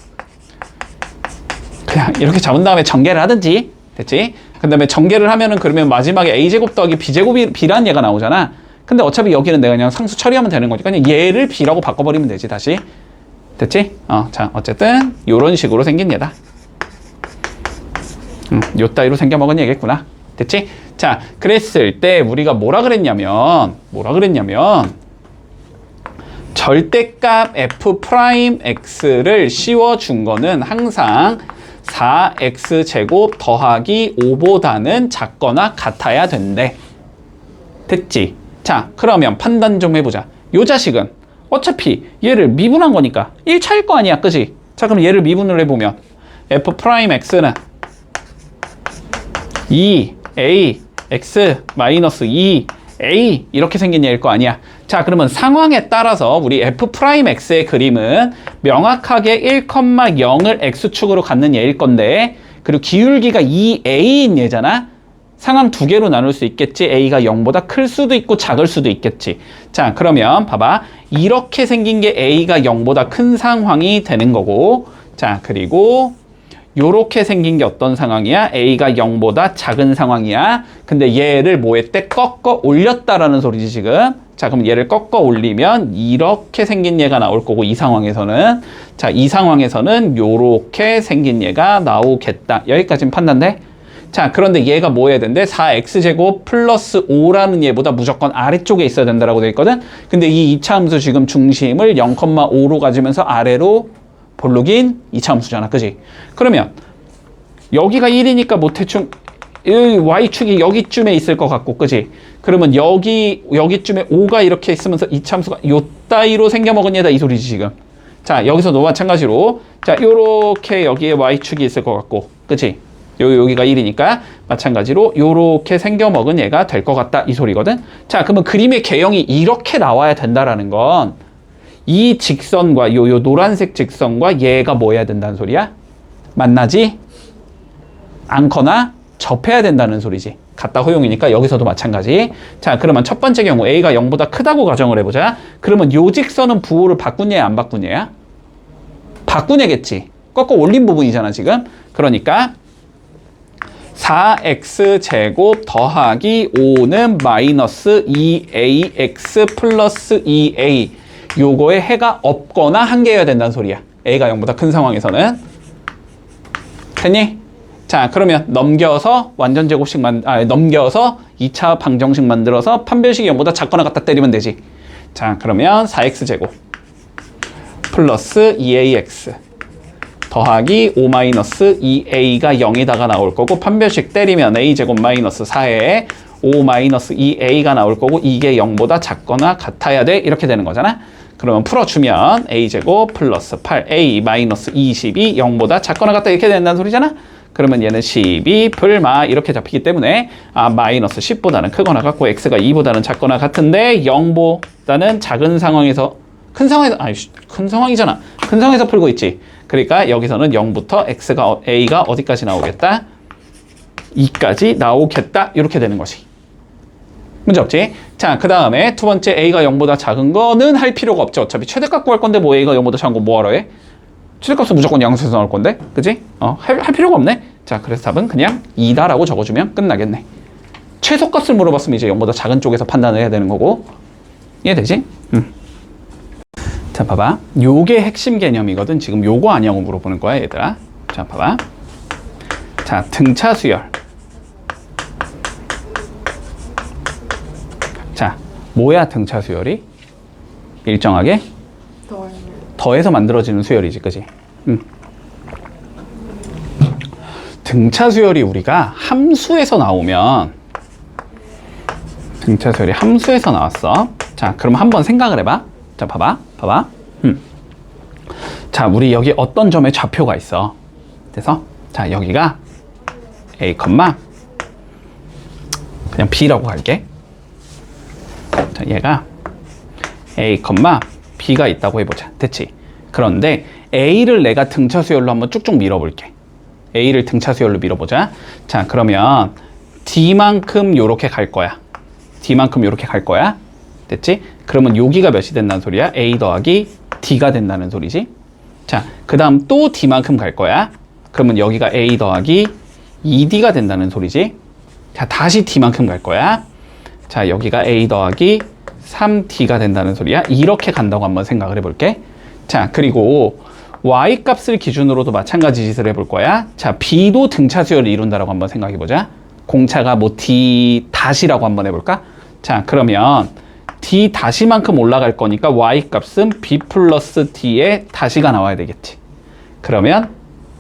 그냥 이렇게 잡은 다음에 전개를 하든지. 됐지? 그 다음에 전개를 하면은 그러면 마지막에 a제곱 더하기 b제곱이 b라는 얘가 나오잖아. 근데 어차피 여기는 내가 그냥 상수 처리하면 되는 거니까 그냥 얘를 b라고 바꿔버리면 되지, 다시. 됐지? 자, 어쨌든 요런 식으로 생긴 얘다. 요 따위로 생겨먹은 얘겠구나. 됐지? 자, 그랬을 때 우리가 뭐라 그랬냐면 절대값 f'x를 씌워준 거는 항상 4x제곱 더하기 5보다는 작거나 같아야 된대. 됐지? 자, 그러면 판단 좀 해보자. 요 자식은 어차피 얘를 미분한 거니까 1차일 거 아니야, 그지? 자, 그럼 얘를 미분을 해보면 f'x는 2a x 마이너스 2a 이렇게 생긴 얘일 거 아니야. 자, 그러면 상황에 따라서 우리 f'x의 그림은 명확하게 1,0을 x축으로 갖는 얘일 건데, 그리고 기울기가 2a인 얘잖아. 상황 두 개로 나눌 수 있겠지. a가 0보다 클 수도 있고 작을 수도 있겠지. 자, 그러면 봐봐. 이렇게 생긴 게 a가 0보다 큰 상황이 되는 거고, 자, 그리고 요렇게 생긴 게 어떤 상황이야? a가 0보다 작은 상황이야. 근데 얘를 뭐 했대? 꺾어 올렸다라는 소리지, 지금. 자, 그럼 얘를 꺾어 올리면 이렇게 생긴 얘가 나올 거고, 이 상황에서는. 자, 이 상황에서는 요렇게 생긴 얘가 나오겠다. 여기까지는 판단돼? 자, 그런데 얘가 뭐 해야 된대? 4x제곱 플러스 5라는 얘보다 무조건 아래쪽에 있어야 된다라고 돼 있거든? 근데 이 2차 함수 지금 중심을 0,5로 가지면서 아래로 볼록인 2차 함수잖아, 그지? 그러면 여기가 1이니까 뭐 대충 y축이 여기쯤에 있을 것 같고, 그지? 그러면 여기쯤에 5가 이렇게 있으면서 2차 함수가 요 따위로 생겨먹은 얘다, 이 소리지, 지금. 자, 여기서도 마찬가지로 자, 요렇게 여기에 y축이 있을 것 같고, 그치? 여기가 1이니까 마찬가지로 요렇게 생겨먹은 얘가 될 것 같다, 이 소리거든? 자, 그러면 그림의 개형이 이렇게 나와야 된다라는 건 이 직선과 요 노란색 직선과 얘가 뭐 해야 된다는 소리야? 만나지 않거나 접해야 된다는 소리지. 같다 호용이니까 여기서도 마찬가지. 자, 그러면 첫 번째 경우 a가 0보다 크다고 가정을 해보자. 그러면 요 직선은 부호를 바꾼 얘야, 안 바꾼 얘야? 바꾼 얘겠지. 꺾어 올린 부분이잖아, 지금. 그러니까 4x제곱 더하기 5는 마이너스 2ax 플러스 2a. 요거에 해가 없거나 한 개여야 된다는 소리야. a가 0보다 큰 상황에서는. 됐니? 자, 그러면 넘겨서 완전 제곱식 넘겨서 2차 방정식 만들어서 판별식이 0보다 작거나 같다 때리면 되지. 자, 그러면 4x제곱 플러스 2ax 더하기 5 마이너스 2a가 0에다가 나올 거고, 판별식 때리면 a제곱 마이너스 4에 5 마이너스 2a가 나올 거고, 이게 0보다 작거나 같아야 돼. 이렇게 되는 거잖아. 그러면 풀어주면 a제곱 플러스 8a 마이너스 20이 0보다 작거나 같다 이렇게 된다는 소리잖아. 그러면 얘는 12 불마 이렇게 잡히기 때문에 마이너스 10보다는 크거나 같고 x가 2보다는 작거나 같은데 0보다는 작은 상황에서 큰 상황이잖아. 큰 상황에서 풀고 있지. 그러니까 여기서는 0부터 a가 어디까지 나오겠다? 2까지 나오겠다. 이렇게 되는 것이. 문제 없지? 자, 그 다음에 두 번째 a가 0보다 작은 거는 할 필요가 없죠. 어차피 최대값 구할 건데 뭐 a가 0보다 작은 거 뭐하러 해? 최대값은 무조건 양수에서 나올 건데, 그지? 할 필요가 없네. 자, 그래서 답은 그냥 2다라고 적어주면 끝나겠네. 최소값을 물어봤으면 이제 0보다 작은 쪽에서 판단을 해야 되는 거고, 이해되지? 자, 봐봐. 요게 핵심 개념이거든. 지금 요거 아니냐고 물어보는 거야, 얘들아. 자, 봐봐. 자, 등차 수열. 자, 뭐야 등차 수열이? 일정하게 더해서 만들어지는 수열이지, 그지? 등차 수열이 우리가 함수에서 나오면, 등차 수열이 함수에서 나왔어. 자, 그럼 한번 생각을 해봐. 자, 봐봐. 자, 우리 여기 어떤 점에 좌표가 있어. 그래서 자, 여기가 a, 그냥 b라고 갈게. 자, 얘가 a, b가 있다고 해보자. 됐지? 그런데 a를 내가 등차 수열로 한번 쭉쭉 밀어볼게. a를 등차 수열로 밀어보자. 자, 그러면 d만큼 요렇게 갈 거야. d만큼 요렇게 갈 거야. 됐지? 그러면 여기가 몇이 된다는 소리야? a 더하기 d가 된다는 소리지. 자, 그 다음 또 d만큼 갈 거야. 그러면 여기가 a 더하기 2d가 된다는 소리지. 자, 다시 d만큼 갈 거야. 자, 여기가 a 더하기 3d가 된다는 소리야. 이렇게 간다고 한번 생각을 해볼게. 자, 그리고 y 값을 기준으로도 마찬가지 짓을 해볼 거야. 자, b도 등차 수열을 이룬다라고 한번 생각해보자. 공차가 뭐 d 다시라고 한번 해볼까? 자, 그러면 d 다시만큼 올라갈 거니까 y 값은 b 플러스 d의 다시가 나와야 되겠지. 그러면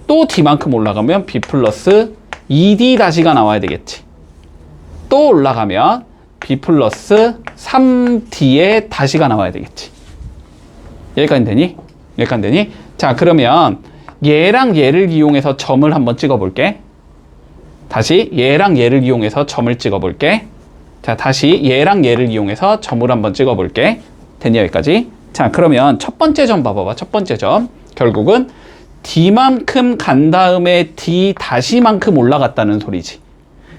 또 d만큼 올라가면 b 플러스 2d 다시가 나와야 되겠지. 또 올라가면 b 플러스 3d의 다시가 나와야 되겠지. 여기까지 되니? 여기까지 되니? 자, 그러면 얘랑 얘를 이용해서 점을 한번 찍어볼게. 다시 얘랑 얘를 이용해서 점을 찍어볼게. 자, 다시 얘랑 얘를 이용해서 점을 한번 찍어볼게. 됐냐, 여기까지? 자, 그러면 첫 번째 점 봐봐봐. 첫 번째 점. 결국은 d만큼 간 다음에 d 다시만큼 올라갔다는 소리지.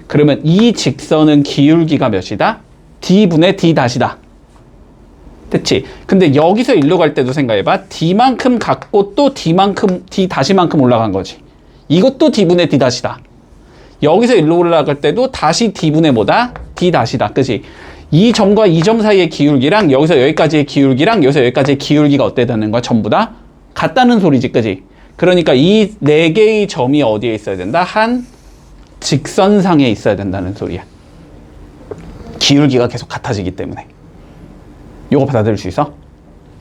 그러면 이 직선은 기울기가 몇이다? d분의 d 다시다. 됐지? 근데 여기서 일로 갈 때도 생각해봐. d만큼 갔고 또 d만큼, d 다시만큼 올라간 거지. 이것도 d분의 d 다시다. 여기서 일로 올라갈 때도 다시 d분의 뭐다? d 다시다. 그치? 이 점과 이 점 사이의 기울기랑 여기서 여기까지의 기울기랑 여기서 여기까지의 기울기가 어때 되는 거야? 전부 다 같다는 소리지. 그치? 그러니까 이 네 개의 점이 어디에 있어야 된다? 한 직선상에 있어야 된다는 소리야. 기울기가 계속 같아지기 때문에. 요거 받아들일 수 있어?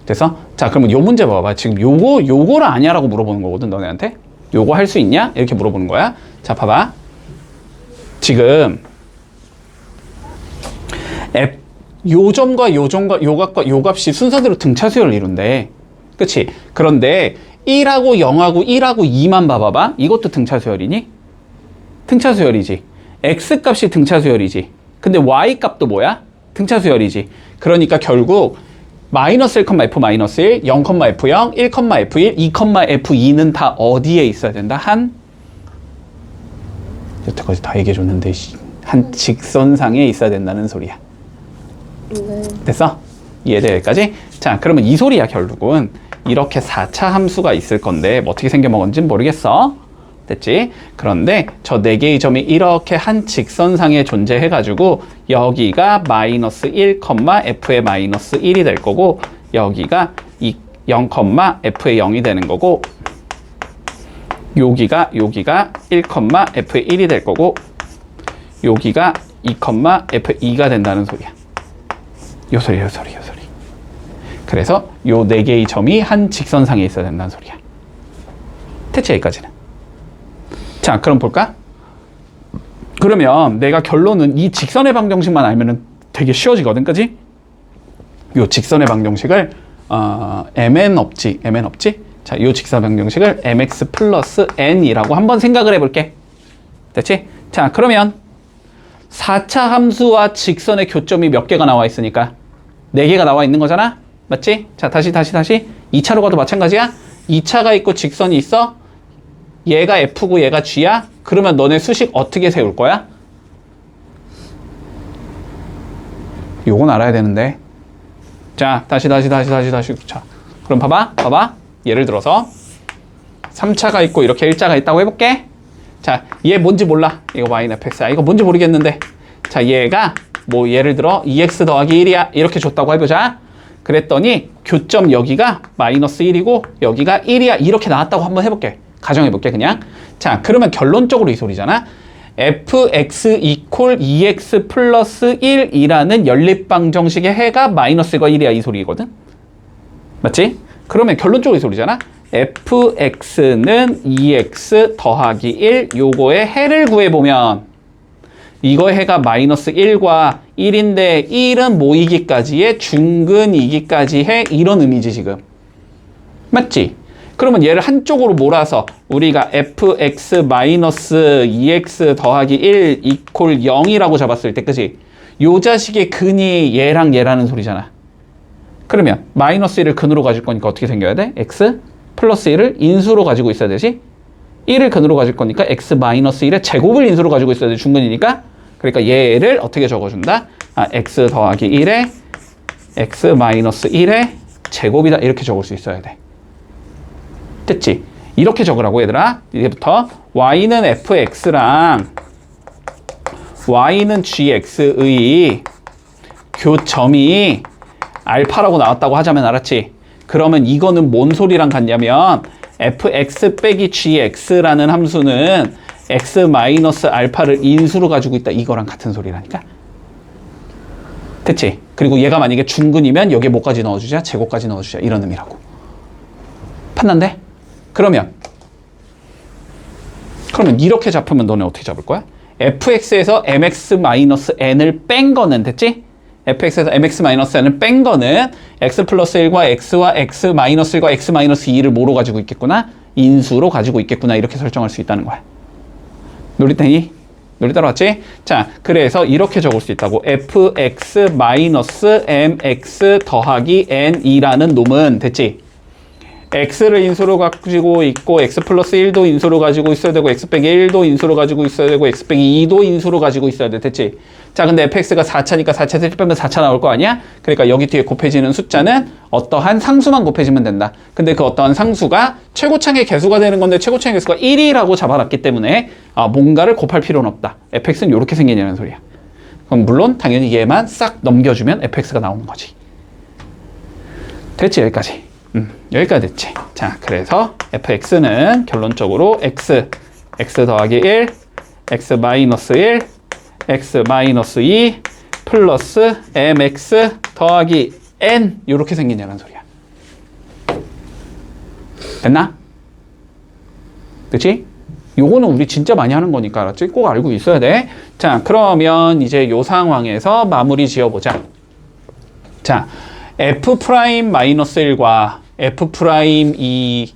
됐어? 자, 그러면 요 문제 봐봐. 지금 요거를 아냐라고 물어보는 거거든, 너네한테. 요거 할 수 있냐? 이렇게 물어보는 거야. 자, 봐봐. 지금 요 점과 요 점과 요 값과 요 값이 순서대로 등차 수열을 이룬대. 그치? 그런데 1하고 0하고 1하고 2만 봐봐봐. 이것도 등차 수열이니? 등차 수열이지. x 값이 등차 수열이지. 근데 y 값도 뭐야? 등차 수열이지. 그러니까 결국 마이너스 1,f 마이너스 1, 0,f0, 1,f1, 2,f2는 다 어디에 있어야 된다? 여태까지 다 얘기해줬는데 한 직선상에 있어야 된다는 소리야. 네. 됐어? 이해돼 여기까지? 자, 그러면 이 소리야. 결국은 이렇게 4차 함수가 있을 건데 뭐 어떻게 생겨먹은지는 모르겠어. 됐지? 그런데 저 4개의 점이 이렇게 한 직선상에 존재해가지고 여기가 마이너스 1, f의 마이너스 1이 될 거고 여기가 0, f의 0이 되는 거고 여기가 1, f의 1이 될 거고 여기가 2, f의 2가 된다는 소리야. 요 소리. 그래서 요 4개의 점이 한 직선상에 있어야 된다는 소리야. 대체 여기까지는. 자, 그럼 볼까? 그러면 내가 결론은 이 직선의 방정식만 알면은 되게 쉬워지거든, 그지? 요 직선의 방정식을 mn 없지. 자, 요 직선 방정식을 mx 플러스 n이라고 한번 생각을 해볼게. 됐지? 자, 그러면 4차 함수와 직선의 교점이 몇 개가 나와 있으니까 4개가 나와 있는 거잖아? 맞지? 자, 다시 2차로 가도 마찬가지야? 2차가 있고 직선이 있어? 얘가 F고 얘가 G야? 그러면 너네 수식 어떻게 세울 거야? 요건 알아야 되는데. 자, 다시. 자, 그럼 봐봐. 예를 들어서 3차가 있고 이렇게 일자가 있다고 해볼게. 자, 얘 뭔지 몰라. 이거 y는 fx야. 이거 뭔지 모르겠는데. 자, 얘가 뭐 예를 들어 2x 더하기 1이야. 이렇게 줬다고 해보자. 그랬더니 교점 여기가 마이너스 1이고 여기가 1이야. 이렇게 나왔다고 한번 해볼게. 가정해볼게 그냥. 자, 그러면 결론적으로 이 소리잖아. fx 이퀄 2x 플러스 1이라는 연립방정식의 해가 마이너스가 1이야. 이 소리거든. 맞지? 그러면 결론적으로 이 소리잖아. fx는 2x 더하기 1 요거의 해를 구해보면 이거의 해가 마이너스 1과 1인데 1은 모이기까지의 중근이기까지 해 이런 의미지 지금. 맞지? 그러면 얘를 한쪽으로 몰아서 우리가 fx 마이너스 2x 더하기 1 이퀄 0이라고 잡았을 때 그지? 요 자식의 근이 얘랑 얘라는 소리잖아. 그러면 마이너스 1을 근으로 가질 거니까 어떻게 생겨야 돼? x 플러스 1을 인수로 가지고 있어야 되지? 1을 근으로 가질 거니까 x 마이너스 1의 제곱을 인수로 가지고 있어야 돼. 중근이니까. 그러니까 얘를 어떻게 적어준다? x 더하기 1에 x 마이너스 1의 제곱이다. 이렇게 적을 수 있어야 돼. 됐지? 이렇게 적으라고 얘들아. 이제부터 y는 fx랑 y는 gx의 교점이 알파라고 나왔다고 하자면 알았지? 그러면 이거는 뭔 소리랑 같냐면 fx 빼기 gx라는 함수는 x 마이너스 알파를 인수로 가지고 있다. 이거랑 같은 소리라니까. 됐지? 그리고 얘가 만약에 중근이면 여기에 뭐까지 넣어주자? 제곱까지 넣어주자. 이런 의미라고. 판단돼? 그러면 이렇게 잡으면 너네 어떻게 잡을 거야? fx에서 mx-n을 뺀 거는 됐지? fx에서 mx-n을 뺀 거는 x 플러스 1과 x와 x-1과 x-2를 뭐로 가지고 있겠구나? 인수로 가지고 있겠구나. 이렇게 설정할 수 있다는 거야. 놀이 따라왔지? 자, 그래서 이렇게 적을 수 있다고. fx-mx 더하기 n이라는 놈은 됐지? x를 인수로 가지고 있고 x 플러스 1도 인수로 가지고 있어야 되고 x 빼기 1도 인수로 가지고 있어야 되고 x 빼기 2도 인수로 가지고 있어야 돼. 됐지? 자, 근데 fx가 4차니까 4차에서 1 빼면 4차 나올 거 아니야? 그러니까 여기 뒤에 곱해지는 숫자는 어떠한 상수만 곱해지면 된다. 근데 그 어떠한 상수가 최고창의 개수가 되는 건데 최고창의 개수가 1이라고 잡아놨기 때문에 뭔가를 곱할 필요는 없다. fx는 이렇게 생기냐는 소리야. 그럼 물론 당연히 얘만 싹 넘겨주면 fx가 나오는 거지. 됐지? 여기까지. 여기까지 됐지. 자, 그래서 fx는 결론적으로 x 더하기 1, x 마이너스 1, x 마이너스 2 플러스 mx 더하기 n 이렇게 생기냐는 소리야. 됐나? 그치? 요거는 우리 진짜 많이 하는 거니까 알았지? 꼭 알고 있어야 돼. 자, 그러면 이제 요 상황에서 마무리 지어보자. 자, f'-1과 f'2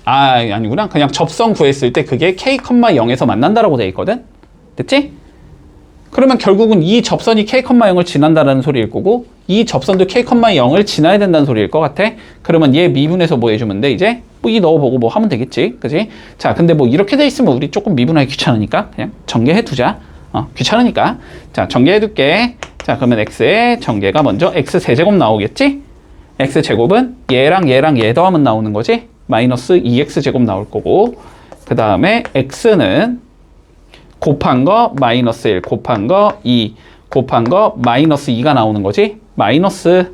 아니구나. 그냥 접선 구했을 때 그게 k,0에서 만난다라고 돼 있거든. 됐지? 그러면 결국은 이 접선이 k,0을 지난다라는 소리일 거고 이 접선도 k,0을 지나야 된다는 소리일 것 같아. 그러면 얘 미분해서 뭐 해주면 돼? 이제 뭐 이 넣어보고 뭐 하면 되겠지. 그지? 자, 근데 뭐 이렇게 돼 있으면 우리 조금 미분하기 귀찮으니까 그냥 전개해 두자. 귀찮으니까. 자, 전개해 둘게. 자, 그러면 x의 전개가 먼저 x 세제곱 나오겠지? x 제곱은 얘랑 얘 더하면 나오는 거지? 마이너스 2x 제곱 나올 거고 그 다음에 x는 곱한 거 마이너스 1 곱한 거 2 곱한 거 마이너스 2가 나오는 거지? 마이너스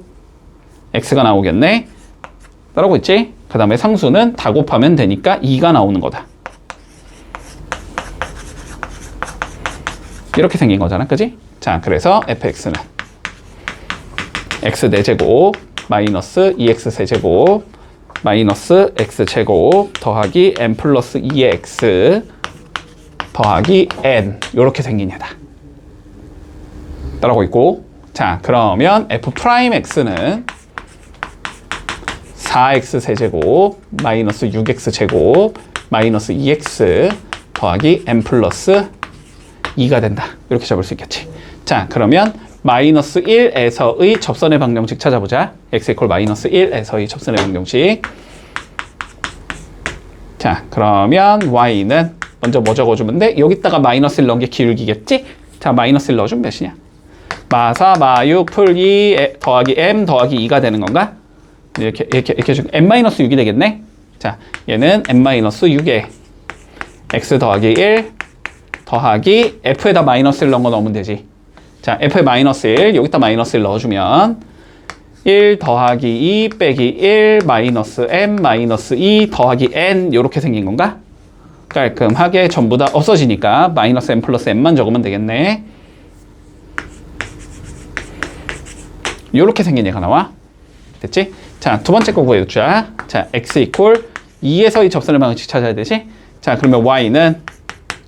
x가 나오겠네. 따라오고 있지? 그 다음에 상수는 다 곱하면 되니까 2가 나오는 거다. 이렇게 생긴 거잖아. 그지? 자, 그래서 fx는 x 4제곱 마이너스 2x 세제곱 마이너스 x제곱 더하기 n 플러스 2의 x 더하기 n 이렇게 생기냐다. 따라오고 있고 자, 그러면 f'x는 4x 세제곱 마이너스 6x 제곱 마이너스 2x 더하기 n 플러스 2가 된다. 이렇게 잡을 수 있겠지. 자, 그러면 마이너스 1에서의 접선의 방정식 찾아보자. x 이퀄 마이너스 1에서의 접선의 방정식. 자, 그러면 y는 먼저 뭐 적어주면 돼? 여기다가 마이너스 1 넣은 게 기울기겠지? 자, 마이너스 1 넣어주면 몇이냐? 마4 마6 풀 2 더하기 m 더하기 2가 되는 건가? 이렇게 해주고 n-6이 되겠네. 자, 얘는 n-6에 x 더하기 1 더하기 f에다 마이너스를 넣은 거 넣으면 되지. 자, f에 마이너스 1 여기다 마이너스 1 넣어주면 1 더하기 2 빼기 1 마이너스 m 마이너스 2 더하기 n 이렇게 생긴 건가? 깔끔하게 전부 다 없어지니까 마이너스 m 플러스 m만 적으면 되겠네. 이렇게 생긴 얘가 나와. 됐지? 자, 두 번째 거 구해주자. 자, x 이퀄 2에서 이 접선의 방식 찾아야 되지? 자, 그러면 y는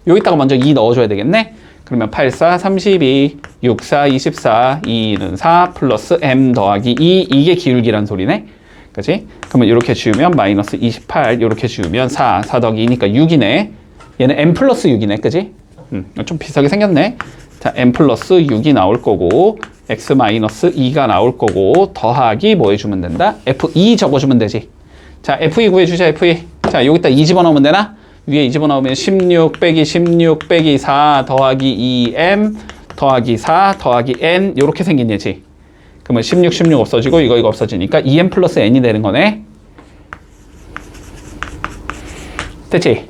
여기다가 먼저 2 넣어줘야 되겠네? 그러면 8, 4, 32, 6, 4, 24, 2는 4 플러스 m 더하기 2 이게 기울기란 소리네? 그치? 그러면 이렇게 지우면 마이너스 28 이렇게 지우면 4 더하기 2니까 6이네. 얘는 m 플러스 6이네. 그치? 좀 비슷하게 생겼네. 자, m 플러스 6이 나올 거고 x 마이너스 2가 나올 거고 더하기 뭐 해주면 된다? f2 적어주면 되지. 자, f2 구해주자. f2. 자, 여기다 2 집어넣으면 되나? 위에 2 집어넣으면 16 빼기 16 빼기 4 더하기 2m 더하기 4 더하기 n 이렇게 생긴 얘지. 그러면 16, 16 없어지고 이거 없어지니까 2m 플러스 n이 되는 거네. 됐지?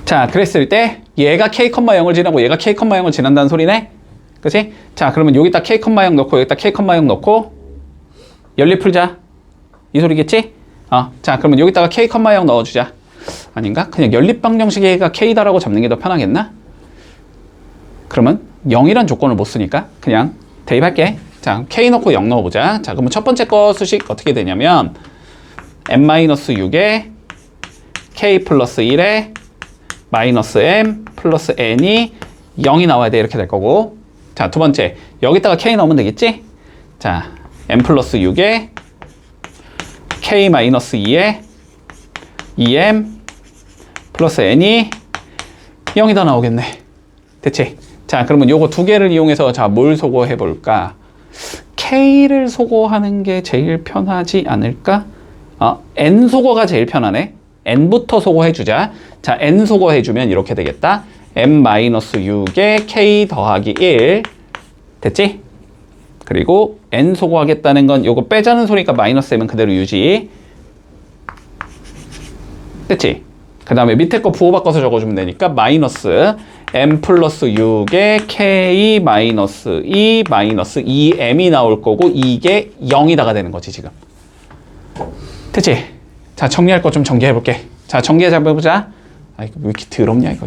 자, 그랬을 때 얘가 k,0을 지나고 얘가 k,0을 지난다는 소리네? 그치? 자, 그러면 여기다 k,0 넣고 여기다 k,0 넣고 연립 풀자. 이 소리겠지? 자, 그러면 여기다가 k,0 넣어주자. 아닌가? 그냥 연립 방정식의 얘가 k다라고 잡는 게 더 편하겠나? 그러면 0이란 조건을 못 쓰니까 그냥 대입할게. 자, k 넣고 0 넣어보자. 자, 그러면 첫 번째 거 수식 어떻게 되냐면 n-6에 k 플러스 1에 마이너스 m 플러스 n이 0이 나와야 돼. 이렇게 될 거고. 자, 두 번째 여기다가 k 넣으면 되겠지? 자, m 플러스 6에 k 마이너스 2에 2m 플러스 n이 0이 더 나오겠네. 됐지? 자, 그러면 요거 두 개를 이용해서 자, 뭘 소거해 볼까? k를 소거하는 게 제일 편하지 않을까? n 소거가 제일 편하네. n부터 소거해 주자. 자, n 소거해 주면 이렇게 되겠다. m-6에 k 더하기 1 됐지? 그리고 n 소거하겠다는 건 요거 빼자는 소리니까 마이너스 m은 그대로 유지. 됐지? 그 다음에 밑에 거 부호 바꿔서 적어주면 되니까 마이너스 m 플러스 6에 k 마이너스 2 마이너스 2m이 나올 거고 이게 0이다가 되는 거지 지금. 됐지? 자, 정리할 거 좀 정리해 볼게. 자, 정리 잡아보자. 아, 이거 왜 이렇게 더럽냐 이거.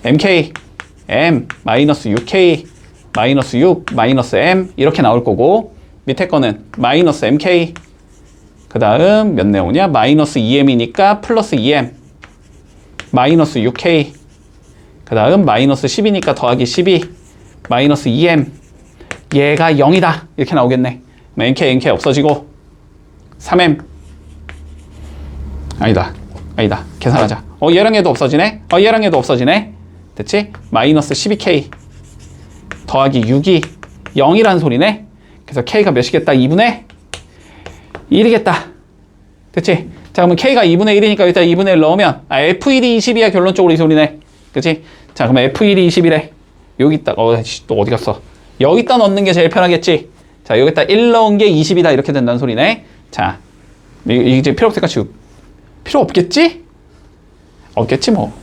mk m 마이너스 6k 마이너스 6 마이너스 m 이렇게 나올 거고 밑에 거는 마이너스 mk 그 다음 몇 나오냐? 마이너스 2m이니까 플러스 2m 마이너스 6k 그 다음 마이너스 10이니까 더하기 12 마이너스 2m 얘가 0이다 이렇게 나오겠네. nk 없어지고 3m 아니다 계산하자. 얘랑 얘도 없어지네. 얘랑 얘도 없어지네. 됐지? 마이너스 12k 더하기 6이 0이란 소리네. 그래서 k가 몇이겠다? 2분의 1이겠다. 됐지? 자, 그러면 k가 2분의 1이니까 여기다 2분의 1 넣으면 f1이 20이야. 결론적으로 이 소리네. 그치? 자, 그러면 f1이 20이래. 여기다 또 어디 갔어? 여기다 넣는 게 제일 편하겠지? 자, 여기다 1 넣은 게 20이다. 이렇게 된다는 소리네. 자, 이제 필요 없을까? 필요 없겠지? 없겠지 뭐.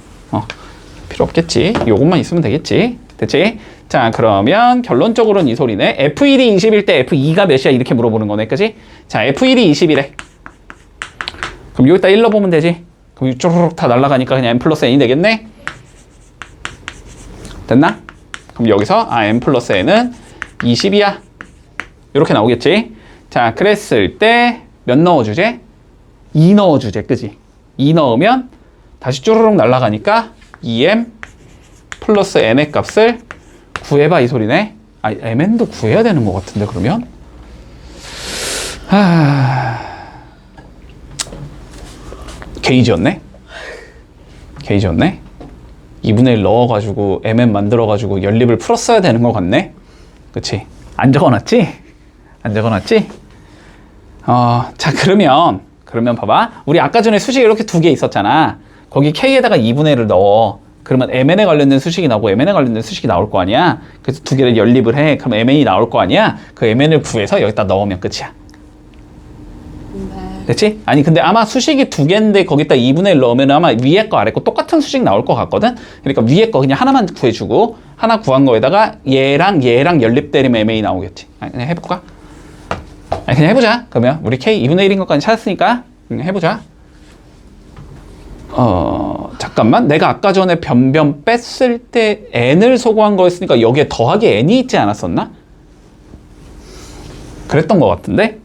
필요 없겠지. 요것만 있으면 되겠지. 됐지? 자, 그러면 결론적으로는 이 소리네. F1이 20일 때 F2가 몇이야? 이렇게 물어보는 거네. 그치? 자, F1이 20이래. 그럼 여기다 1 넣어보면 되지. 그럼 쪼르륵 다 날아가니까 그냥 M 플러스 N이 되겠네? 됐나? 그럼 여기서 M 플러스 N은 20이야. 이렇게 나오겠지? 자, 그랬을 때 몇 넣어주제? 2 넣어주제. 그지? 2 넣으면 다시 쪼르륵 날아가니까 2M 플러스 N의 값을 구해봐 이 소리네. MN도 구해야 되는 것 같은데 그러면? 게이지였네? 2분의 1 넣어가지고 MN 만들어가지고 연립을 풀었어야 되는 것 같네? 그치? 안 적어놨지? 자, 그러면 봐봐. 우리 아까 전에 수식 이렇게 두 개 있었잖아. 거기 K에다가 2분의 1을 넣어. 그러면 MN에 관련된 수식이 나오고 MN에 관련된 수식이 나올 거 아니야. 그래서 두 개를 연립을 해. 그럼 MN이 나올 거 아니야. 그 MN을 구해서 여기다 넣으면 끝이야. 네. 됐지? 아니 근데 아마 수식이 두 개인데 거기다 2분의 1 넣으면 아마 위에 거 아래 거 똑같은 수식 나올 것 같거든? 그러니까 위에 거 그냥 하나만 구해주고 하나 구한 거에다가 얘랑 연립되면 MN이 나오겠지. 아니, 그냥 해볼까? 아니 그냥 해보자. 그러면 우리 K 2분의 1인 것까지 찾았으니까 해보자. 잠깐만. 내가 아까 전에 변변 뺐을 때 n을 소거한 거였으니까 여기에 더하기 n이 있지 않았었나? 그랬던 것 같은데?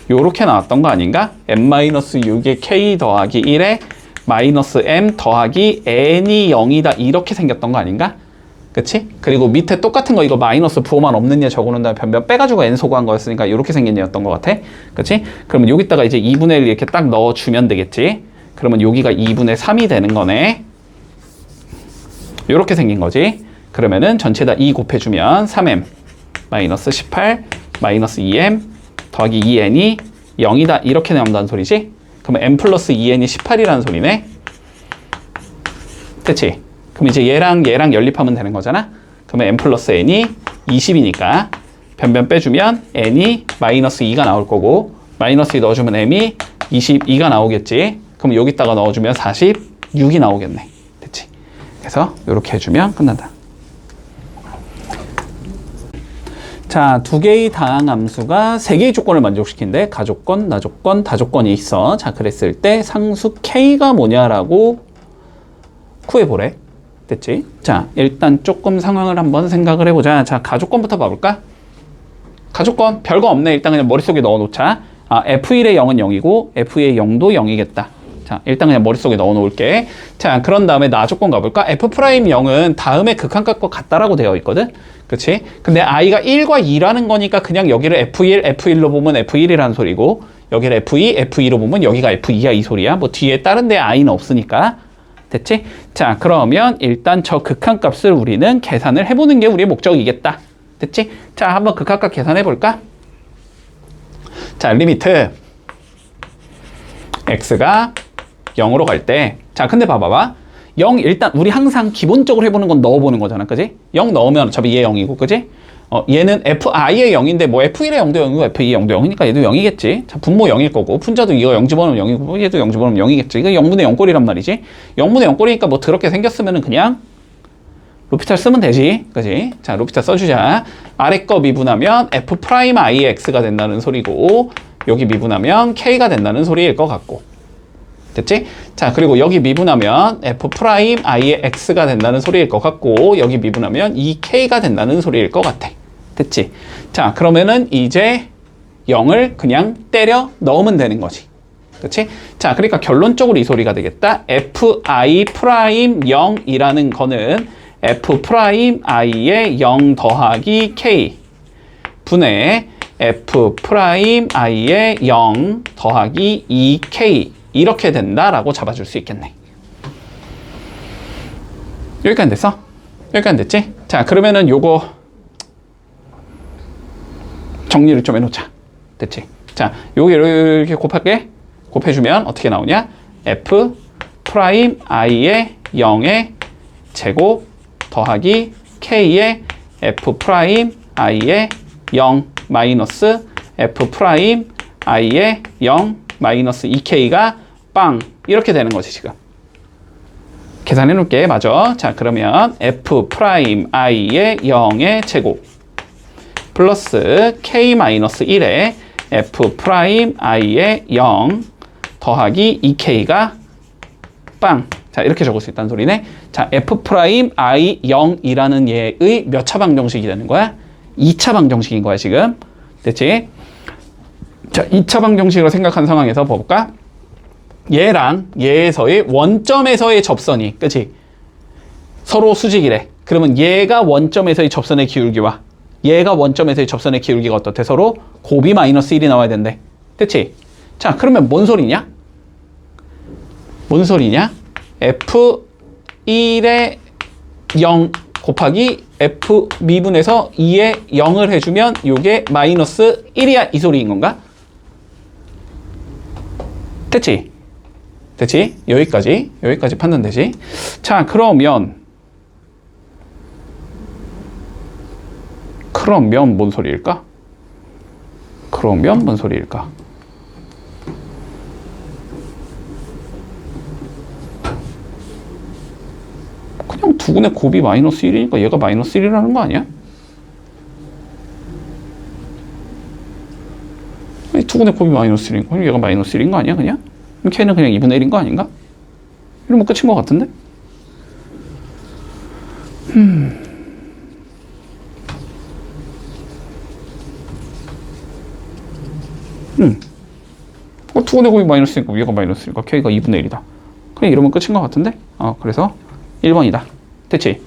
요렇게 나왔던 거 아닌가? n-6에 k 더하기 1에 마이너스 m 더하기 n이 0이다 이렇게 생겼던 거 아닌가? 그치? 그리고 밑에 똑같은 거 이거 마이너스 부호만 없는 얘 적어놓은 다음에 변변 빼가지고 n 소거한 거였으니까 이렇게 생긴 얘였던 것 같아. 그치? 그러면 여기다가 이제 2분의 1 이렇게 딱 넣어주면 되겠지? 그러면 여기가 2분의 3이 되는 거네. 이렇게 생긴 거지. 그러면은 전체 다 2 곱해주면 3m 마이너스 18 마이너스 2m 더하기 2n이 0이다 이렇게 나온다는 소리지. 그러면 m 플러스 2n이 18이라는 소리네. 그치? 그럼 이제 얘랑 연립하면 되는 거잖아. 그러면 m 플러스 n이 20이니까 변변 빼주면 n이 마이너스 2가 나올 거고 마이너스 2 넣어주면 m이 22가 나오겠지. 그럼 여기다가 넣어주면 46이 나오겠네. 됐지? 그래서 이렇게 해주면 끝난다. 자, 두 개의 다항함수가 세 개의 조건을 만족시키는데 가조건, 나조건, 다조건이 있어. 자, 그랬을 때 상수 K가 뭐냐라고 구해보래. 됐지? 자, 일단 조금 상황을 한번 생각을 해보자. 자, 가조건부터 봐볼까? 가조건 별거 없네. 일단 그냥 머릿속에 넣어놓자. F1의 0은 0이고 F의 0도 0이겠다. 자, 일단 그냥 머릿속에 넣어놓을게. 자, 그런 다음에 나조건 가볼까? F'0은 다음에 극한값과 같다라고 되어 있거든? 그치? 근데 i가 1과 2라는 거니까 그냥 여기를 F1로 보면 F1이라는 소리고 여기를 F2로 보면 여기가 F2야 이 소리야. 뭐 뒤에 다른 데 i는 없으니까. 됐지? 자, 그러면 일단 저 극한값을 우리는 계산을 해보는 게 우리의 목적이겠다. 됐지? 자, 한번 극한값 계산해볼까? 자, 리미트 x가 0으로 갈 때, 자, 근데 봐봐봐. 0 일단 우리 항상 기본적으로 해보는 건 넣어보는 거잖아. 그지? 0 넣으면 어차피 얘 0이고, 그지? 얘는 fi의 0인데 뭐 f1의 0도 0이고 f2의 0도 0이니까 얘도 0이겠지. 자, 분모 0일 거고 분자도 이거 0 집어넣으면 0이고 얘도 0 집어넣으면 0이겠지. 이거 0분의 0꼴이란 말이지. 0분의 0꼴이니까 뭐 더럽게 생겼으면은 그냥 로피탈 쓰면 되지. 그지? 자, 로피탈 써주자. 아래 거 미분하면 f'I의 x가 된다는 소리고 여기 미분하면 k가 된다는 소리일 것 같고. 됐지? 자, 그리고 여기 미분하면 f'I의 x가 된다는 소리일 것 같고 여기 미분하면 2k가 된다는 소리일 것 같아. 됐지? 자, 그러면은 이제 0을 그냥 때려 넣으면 되는 거지. 그치? 자, 그러니까 결론적으로 이 소리가 되겠다. f'I'0이라는 거는 f'I의 0 더하기 k 분의 f'I의 0 더하기 2k 이렇게 된다라고 잡아줄 수 있겠네. 여기까지 됐어? 여기까지 됐지? 자, 그러면은 요거 정리를 좀 해놓자. 됐지? 자, 요거 이렇게 곱할게. 곱해주면 어떻게 나오냐? f'I의 0의 제곱 더하기 k의 f'I의 0 마이너스 f'I의 0 마이너스 2k가 빵 이렇게 되는 거지 지금. 계산해 놓을게. 맞아. 자, 그러면 f'I의 0의 제곱 플러스 k-1의 f'I의 0 더하기 2k가 빵. 자, 이렇게 적을 수 있다는 소리네. 자, f'I 0이라는 얘의 몇 차 방정식이 되는 거야? 2차 방정식인 거야 지금. 됐지? 자, 2차 방정식으로 생각한 상황에서 볼까? 얘랑 얘에서의 원점에서의 접선이, 그치? 서로 수직이래. 그러면 얘가 원점에서의 접선의 기울기와 얘가 원점에서의 접선의 기울기가 어떻대? 서로 곱이 마이너스 1이 나와야 된대. 됐지? 자, 그러면 뭔 소리냐? 뭔 소리냐? F1의 0 곱하기 F 미분에서 2의 0을 해주면 이게 마이너스 1이야 이 소리인 건가? 됐지? 됐지? 여기까지 판단되지? 자, 그러면 뭔 소리일까? 그러면 뭔 소리일까? 그냥 두근의 곱이 마이너스 1이니까 얘가 마이너스 1이라는 거 아니야? 두근의 곱이 마이너스 1이니까 그럼 얘가 마이너스 1인 거 아니야 그냥? 그럼 걔는 그냥 2분의 1인 거 아닌가? 이러면 끝인 거 같은데? 두근의 곱이 마이너스 1이니까 얘가 마이너스 1이니까 걔가 2분의 1이다. 그냥 이러면 끝인 거 같은데? 그래서 1번이다. 됐지?